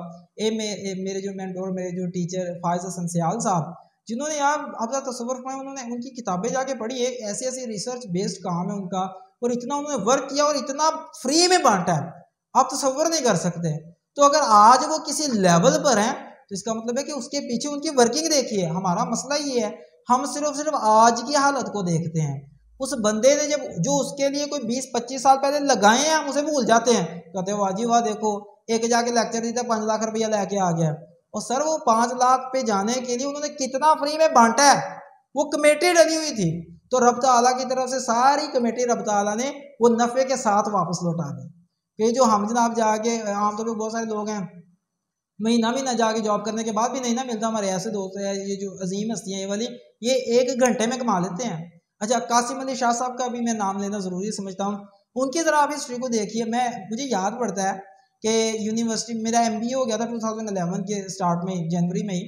मेरे जो मेंटोर, मेरे जो टीचर फायज़ हसन सियाल साहब, जिन्होंने यार आप तसव्वुर फरमाएं, उन्होंने उनकी किताबें जाके पढ़ी है, ऐसी ऐसी रिसर्च बेस्ड काम है उनका, और इतना उन्होंने वर्क किया और इतना फ्री में बांटा है, आप तसव्वुर नहीं कर सकते। तो अगर आज वो किसी लेवल पर हैं तो इसका मतलब है कि उसके पीछे उनकी वर्किंग देखिए। हमारा मसला ये है, हम सिर्फ आज की हालत को देखते हैं। उस बंदे ने जब जो उसके लिए कोई 20-25 साल पहले लगाए हैं, हम उसे भूल जाते हैं, कहते हैं वाह जी वाह, देखो एक जाके लेक्चर दी था 5 लाख रुपया लेके आ गया। और सर वो 5 लाख पे जाने के लिए उन्होंने कितना फ्री में बांटा है, वो कमेटी डली हुई थी। तो रब ताला की तरफ से सारी कमेटी रब ताला ने वो नफ़े के साथ वापस लौटा दी। कि जो हम जनाब जाके, आमतौर पर बहुत सारे लोग हैं महीना भी ना जाके जॉब करने के बाद भी नहीं ना मिलता, हमारे ऐसे दोस्त है ये जो अजीम हस्तियाँ ये वाली, ये 1 घंटे में कमा लेते हैं। अच्छा, कासिम अली शाह साहब का भी मैं नाम लेना ज़रूरी समझता हूँ, उनकी ज़रा आप हिस्ट्री को देखिए। मुझे याद पड़ता है कि यूनिवर्सिटी मेरा MBA हो गया था 2011 के स्टार्ट में, जनवरी में ही।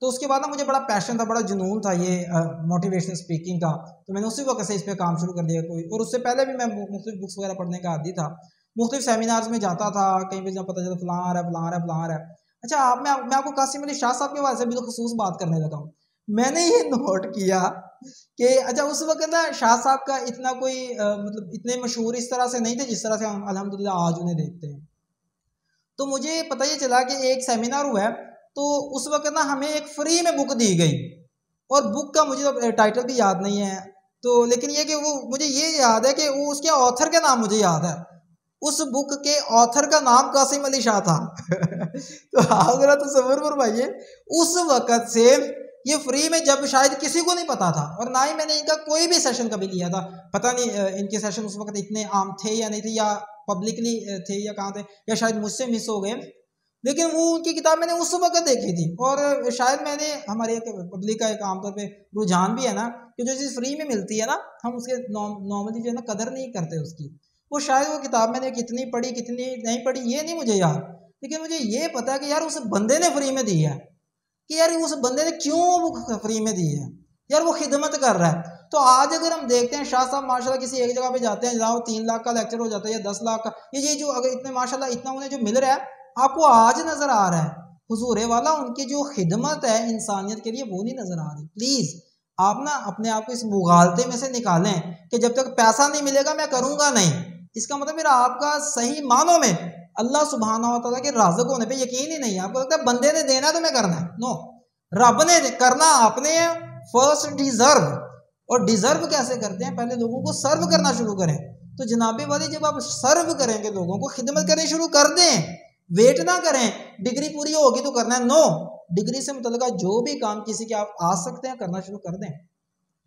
तो उसके बाद ना मुझे बड़ा पैशन था, बड़ा जुनून था ये मोटिवेशनल स्पीकिंग का, तो मैंने उसी वक्त से इस पर काम शुरू कर दिया कोई। और उससे पहले भी मैं मुख्तलिफ बुक्स वगैरह पढ़ने का आदी था, मुख्तलिफ सेमिनार्स में जाता था, कहीं पर जब पता चला फलां आ रहा है, फलां आ रहा है, फलां आ रहा है। अच्छा, मैं आपको कासिम अली शाह साहब के बारे से बिलखसूस बात करने लगा हूँ। मैंने ये नोट किया कि अच्छा उस वक्त ना शाह साहब का इतना कोई मतलब इतने मशहूर इस तरह से नहीं थे जिस तरह से हम अल्हम्दुलिल्लाह आज उन्हें देखते हैं। तो मुझे पता ये चला कि एक सेमिनार हुआ है, तो उस वक्त ना हमें एक फ्री में बुक दी गई, और बुक का मुझे तो टाइटल भी याद नहीं है, तो लेकिन ये कि वो मुझे ये याद है कि वो उसके ऑथर का नाम मुझे याद है, उस बुक के ऑथर का नाम कासिम अली शाह था। तो आप जरा तसव्वुर फरमाइए, उस वक़्त से ये फ्री में, जब शायद किसी को नहीं पता था, और ना ही मैंने इनका कोई भी सेशन कभी लिया था, पता नहीं इनके सेशन उस वक्त इतने आम थे या नहीं थे, या पब्लिकली थे या कहाँ थे, या शायद मुझसे मिस हो गए। लेकिन वो उनकी किताब मैंने उस वक्त देखी थी, और शायद मैंने, हमारे एक पब्लिक का एक आमतौर पे रुझान भी है ना कि जो चीज़ फ्री में मिलती है ना, हम उसके नॉर्मली जो है ना कदर नहीं करते उसकी। वो शायद वो किताब मैंने कितनी पढ़ी कितनी नहीं पढ़ी ये नहीं मुझे याद, लेकिन मुझे ये पता है कि यार उस बंदे ने फ्री में दी है, कि यार उस बंदे ने क्यों वो फ्री में दी है, यार वो खिदमत कर रहा है। तो आज अगर हम देखते हैं शाह साहब माशाल्लाह किसी एक जगह पे जाते हैं जहाँ 3 लाख का लेक्चर हो जाता है या 10 लाख का, ये जो अगर इतने माशाल्लाह इतना उन्हें जो मिल रहा है आपको आज नजर आ रहा है, हुजूर वाला उनकी जो खिदमत है इंसानियत के लिए वो नहीं नजर आ रही। प्लीज आप ना अपने आप को इस मुगालते में से निकालें कि जब तक पैसा नहीं मिलेगा मैं करूंगा नहीं। इसका मतलब मेरा आपका सही मानों में अल्लाह सुब्हाना व तआला के राज़िक होने पे यकीन ही नहीं है। आपको लगता है बंदे ने देना तो मैं करना है, नो, रब ने करना आपने है। फर्स्ट डिजर्व, और डिजर्व कैसे करते हैं, पहले लोगों को सर्व करना शुरू करें। तो जनाबे वाली जब आप सर्व करेंगे, लोगों को खिदमत करनी शुरू कर दें, वेट ना करें डिग्री पूरी होगी तो करना है, नो, डिग्री से मतलब जो भी काम किसी के आप आ सकते हैं करना शुरू कर दें।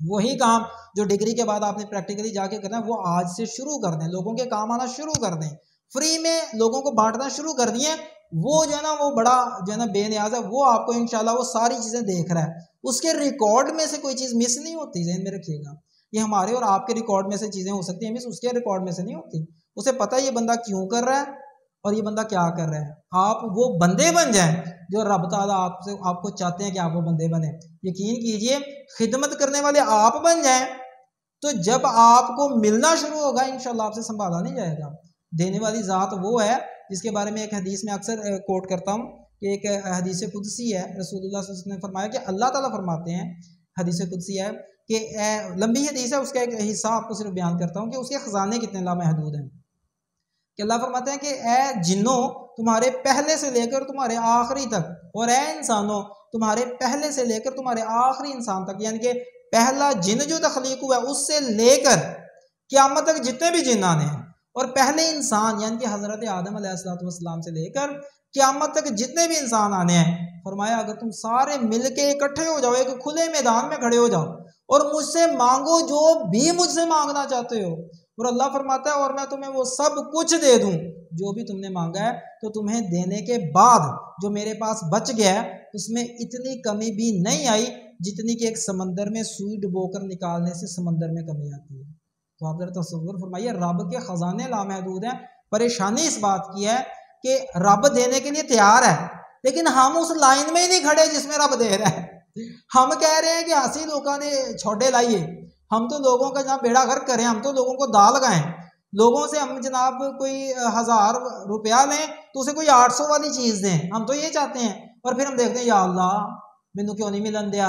वही काम जो डिग्री के बाद आपने प्रैक्टिकली जाके करना है वो आज से शुरू कर दें, लोगों के काम आना शुरू कर दें। फ्री में लोगों को बांटना शुरू कर दिए, वो जो है ना वो बड़ा जो है ना बेनियाज है, वो आपको इंशाल्लाह वो सारी चीज़ें देख रहा है, उसके रिकॉर्ड में से कोई चीज़ मिस नहीं होती, ज़हन में रखिएगा। ये हमारे और आपके रिकॉर्ड में से चीज़ें हो सकती हैं मिस, उसके रिकॉर्ड में से नहीं होती। उसे पता है ये बंदा क्यों कर रहा है और ये बंदा क्या कर रहा है। आप वो बंदे बन जाएं जो रब ताला आपसे आपको चाहते हैं कि आप वो बंदे बने। यकीन कीजिए खिदमत करने वाले आप बन जाएं तो जब आपको मिलना शुरू होगा इंशाल्लाह आपसे संभाला नहीं जाएगा। देने वाली ज़ात वो है जिसके बारे में एक हदीस में अक्सर कोट करता हूँ कि एक हदीस कुदसी है, रसूलुल्लाह सल्लल्लाहु अलैहि वसल्लम ने फरमाया कि अल्लाह ताला फरमाते हैं, हदीस कुदसी है कि लंबी हदीस है, उसका एक हिस्सा आपको सिर्फ बयान करता हूँ कि उसके ख़जाने कितने लामहदूद हैं कि अल्लाह फरमाते हैं कि ए जिन्नो तुम्हारे पहले से लेकर तुम्हारे आखिरी तक, और ए इंसानों तुम्हारे पहले से लेकर तुम्हारे आखिरी इंसान तक, यानी कि पहला जिन जो तख्लीक हुआ है उससे लेकर क़यामत तक जितने भी जिन आने हैं, और पहले इंसान यानी कि हज़रत आदम अलैहिस्सलाम से लेकर क़यामत तक जितने भी इंसान आने हैं, फरमाया अगर तुम सारे मिलके इकट्ठे हो जाओ, एक खुले मैदान में खड़े हो जाओ और मुझसे मांगो जो भी मुझसे मांगना चाहते हो, और अल्लाह फरमाता है और मैं तुम्हें वो सब कुछ दे दूं जो भी तुमने मांगा है, तो तुम्हें देने के बाद जो मेरे पास बच गया है उसमें इतनी कमी भी नहीं आई जितनी कि एक समंदर में सुई डुबोकर निकालने से समंदर में कमी आती है। तो आप जरा तसव्वुर फरमाइए, रब के खजाने लामहदूद हैं। परेशानी इस बात की है कि रब देने के लिए तैयार है, लेकिन हम उस लाइन में ही नहीं खड़े जिसमें रब दे रहा है। हम कह रहे हैं कि हसी लोगों ने छोड़े लाइए, हम तो लोगों का जनाब बेड़ा गर्क करें, हम तो लोगों को दाल लगाएं, लोगों से हम जनाब कोई 1000 रुपया लें तो उसे कोई 800 वाली चीज़ दें, हम तो ये चाहते हैं। और फिर हम देखते हैं या अल्लाह मैनू क्यों नहीं मिलन दिया।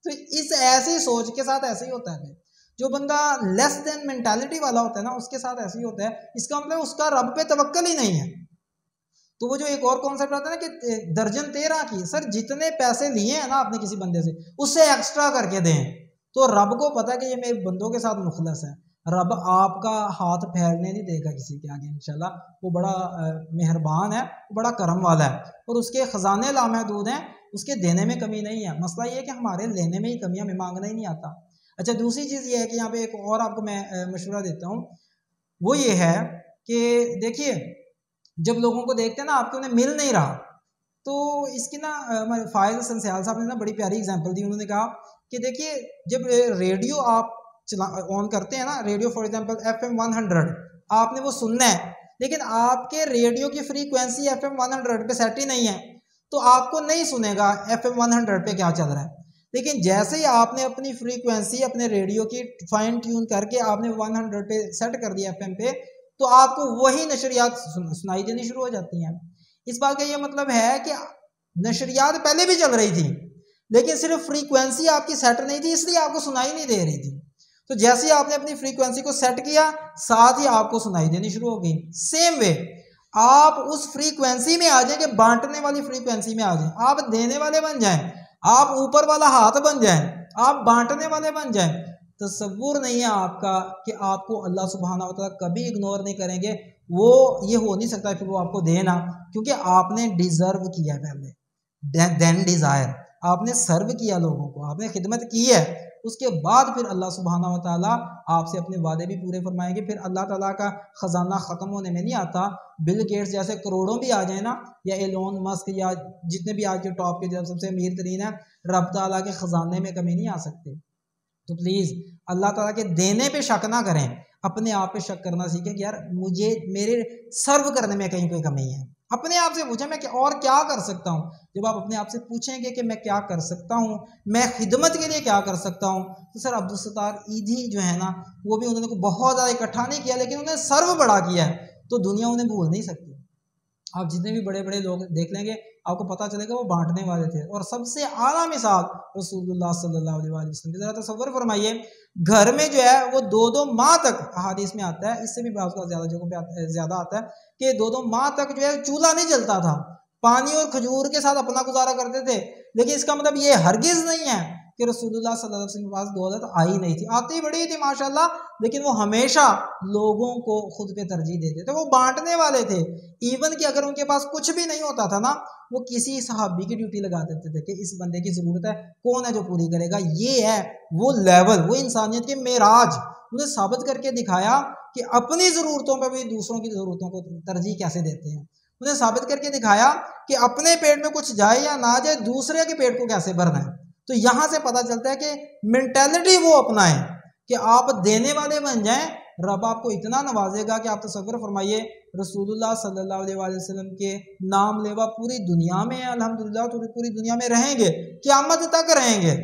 तो इस ऐसी सोच के साथ ऐसे ही होता है। जो बंदा लेस देन मेंटालिटी वाला होता है ना, उसके साथ ऐसे ही होता है। इसका मतलब उसका रब पे तवक्कल ही नहीं है। तो वो जो एक और कॉन्सेप्ट आता है ना कि दर्जन 13 की, सर जितने पैसे लिए हैं ना आपने किसी बंदे से उससे एक्स्ट्रा करके दें। तो रब को पता है कि ये मेरे बंदों के साथ मुखलस है। रब आपका हाथ फैलने नहीं देगा किसी के आगे इंशाल्लाह। वो बड़ा मेहरबान है, बड़ा करम वाला है, और उसके खजाने लामहदूद हैं, उसके देने में कमी नहीं है। मसला ये है कि हमारे लेने में ही कमी, हमें मांगना ही नहीं आता। अच्छा, दूसरी चीज़ ये है कि यहाँ पे एक और आपको मैं मशवरा देता हूँ, वो ये है कि देखिए जब लोगों को देखते हैं ना आपको उन्हें मिल नहीं रहा, तो इसकी ना फायज़ संसयाल साहब ने ना बड़ी प्यारी एग्जांपल दी। उन्होंने कहा कि देखिए जब रेडियो आप ऑन करते हैं ना, रेडियो फॉर एग्जांपल FM 100 आपने वो सुनना है, लेकिन आपके रेडियो की फ्रीक्वेंसी FM 100 पे सेट ही नहीं है, तो आपको नहीं सुनेगा FM 100 पे क्या चल रहा है। लेकिन जैसे ही आपने अपनी फ्रीक्वेंसी अपने रेडियो की फाइन ट्यून करके आपने 100 पे सेट कर दिया FM पे, तो आपको वही नशरियात सुनाई देनी शुरू हो जाती हैं। इस बात का ये मतलब है कि नशरियात पहले भी चल रही थी, लेकिन सिर्फ फ्रीक्वेंसी आपकी सेट नहीं थी, इसलिए आपको सुनाई नहीं दे रही थी। तो जैसे ही आपने अपनी फ्रीक्वेंसी को सेट किया, साथ ही आपको सुनाई देनी शुरू हो गई। सेम वे आप उस फ्रीक्वेंसी में आ जाए कि बांटने वाली फ्रीक्वेंसी में आ जाए, आप देने वाले बन जाएं, आप ऊपर वाला हाथ बन जाएं, आप बांटने वाले बन जाएं। तसव्वुर नहीं है आपका कि आपको अल्लाह सुब्हानहू व तआला कभी इग्नोर नहीं करेंगे। वो ये हो नहीं सकता कि वो आपको देना, क्योंकि आपने डिजर्व किया पहले, देन डिजायर, आपने सर्व किया लोगों को, आपने खिदमत की है, उसके बाद फिर अल्लाह सुब्हानहू व तआला आपसे अपने वादे भी पूरे फरमाएंगे। फिर अल्लाह ताला का खजाना ख़त्म होने में नहीं आता। बिल गेट्स जैसे करोड़ों भी आ जाए ना, या एलोन मस्क या जितने भी आज के टॉप के सबसे अमीर तरीन है, रब ताला के खजाने में कमी नहीं आ सकती। तो प्लीज़ अल्लाह ताला के देने पे शक ना करें, अपने आप पे शक करना सीखें कि यार मुझे मेरे सर्व करने में कहीं कोई कमी है। अपने आप से पूछें मैं और क्या कर सकता हूँ। जब आप अपने आप से पूछेंगे कि मैं क्या कर सकता हूँ, मैं खिदमत के लिए क्या कर सकता हूँ, तो सर अब्दुल सत्तार ईदी जो है ना, वो भी उन्होंने बहुत ज़्यादा इकट्ठा नहीं किया, लेकिन उन्होंने सर्व बड़ा किया है, तो दुनिया उन्हें भूल नहीं सकती। आप जितने भी बड़े बड़े लोग देख लेंगे, आपको पता चलेगा वो बांटने वाले थे। और सबसे आला मिसाल रसूलुल्लाह सल्लल्लाहु अलैहि वसल्लम। जरा तसव्वुर फरमाइए, घर में जो है वो 2-2 माह तक, हदीस में आता है, इससे भी बहुत ज़्यादा जगहों पे ज़्यादा आता है कि 2-2 माह तक जो है चूल्हा नहीं जलता था, पानी और खजूर के साथ अपना गुजारा करते थे। लेकिन इसका मतलब ये हरगिज़ नहीं है कि रसूलुल्लाह सल्लल्लाहु अलैहि वसल्लम के पास दौलत आई नहीं थी, आती बड़ी थी माशाल्लाह, लेकिन वो हमेशा लोगों को खुद पे तरजीह देते थे, वो बांटने वाले थे। इवन कि अगर उनके पास कुछ भी नहीं होता था ना, वो किसी सहाबी की ड्यूटी लगा देते थे कि इस बंदे की ज़रूरत है, कौन है जो पूरी करेगा। ये है वो लेवल, वो इंसानियत के मेराज। उन्हें साबित करके दिखाया कि अपनी ज़रूरतों पर भी दूसरों की ज़रूरतों को तरजीह कैसे देते हैं। उन्हें साबित करके दिखाया कि अपने पेट में कुछ जाए या ना जाए, दूसरे के पेट को कैसे भरना है। तो यहाँ से पता चलता है कि मेंटेलिटी वो अपनाएं कि आप देने वाले बन जाएं, रब आपको इतना नवाजेगा कि आप तसव्वुर फरमाइए, रसूलुल्लाह सल्लल्लाहु अलैहि वसल्लम के नाम लेवा पूरी दुनिया में है, अल्हम्दुलिल्लाह, तो पूरी दुनिया में रहेंगे, क़यामत तक रहेंगे,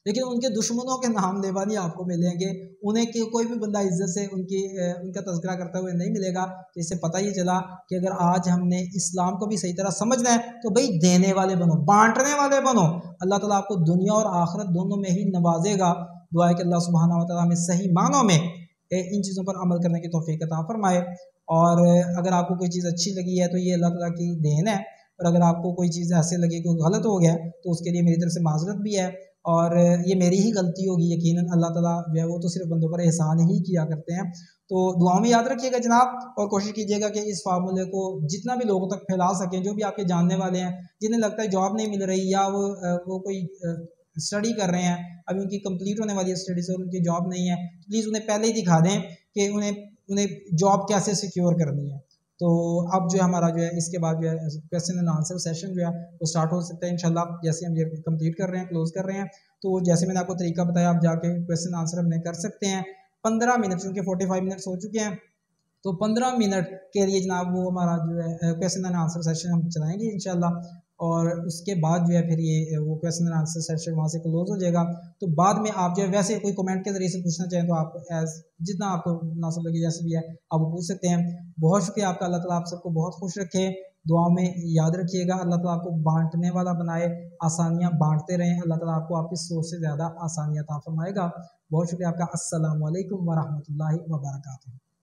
लेकिन उनके दुश्मनों के नाम लेवा नहीं आपको मिलेंगे। उन्हें कोई भी बंदा इज्जत से उनका तज़किरा करते हुए नहीं मिलेगा। तो इससे पता ही चला कि अगर आज हमने इस्लाम को भी सही तरह समझना है, तो भाई देने वाले बनो, बांटने वाले बनो। अल्लाह ताला आपको दुनिया और आखिरत दोनों में ही नवाजेगा। दुआ है कि अल्लाह सुब्हानहू व तआला हमें सही मानों में इन चीज़ों पर अमल करने की तौफीक अता फरमाए। और अगर आपको कोई चीज़ अच्छी लगी है तो ये अल्लाह ताला की देन है, और अगर आपको कोई चीज़ ऐसे लगे कि गलत हो गया तो उसके लिए मेरी तरफ से माजरत भी है, और ये मेरी ही गलती होगी। यकीनन अल्लाह ताला जो है वो तो सिर्फ बंदों पर एहसान ही किया करते हैं। तो दुआओं में याद रखिएगा जनाब, और कोशिश कीजिएगा कि इस फार्मूले को जितना भी लोगों तक फैला सकें, जो भी आपके जानने वाले हैं, जिन्हें लगता है जॉब नहीं मिल रही या वो कोई स्टडी कर रहे हैं, अभी उनकी कंप्लीट होने वाली है स्टडी से और उनकी जॉब नहीं है, तो प्लीज़ उन्हें पहले ही दिखा दें कि उन्हें उन्हें जॉब कैसे सिक्योर करनी है। तो अब जो है हमारा जो है इसके बाद जो है क्वेश्चन एंड आंसर सेशन जो है वो स्टार्ट हो सकता है इंशाल्लाह। जैसे हम ये कंप्लीट कर रहे हैं, क्लोज कर रहे हैं, तो जैसे मैंने आपको तरीका बताया, आप जाके क्वेश्चन आंसर हमने कर सकते हैं 15 मिनट, क्योंकि 45 मिनट्स हो चुके हैं, तो 15 मिनट के लिए जनाब वो हमारा जो है क्वेश्चन एंड आंसर सेशन हम चलाएंगे इंशाल्लाह। और उसके बाद जो है फिर ये वो क्वेश्चन एंड आंसर सेशन वहाँ से क्लोज हो जाएगा। तो बाद में आप जो है वैसे कोई कमेंट के जरिए से पूछना चाहें तो आप एज जितना आपको मुनासिब लगे जैसे भी है आप वो पूछ सकते हैं। बहुत शुक्रिया आपका, अल्लाह ताला आप सबको बहुत खुश रखे, दुआओं में याद रखिएगा, अल्लाह ताला आपको बांटने वाला बनाए, आसानियाँ बांटते रहें, अल्लाह ताला आपको आपकी सोच से ज़्यादा आसानियाँ अता फरमाएगा। बहुत शुक्रिया आपका। अस्सलामु अलैकुम व रहमतुल्लाहि व बरकातुहू।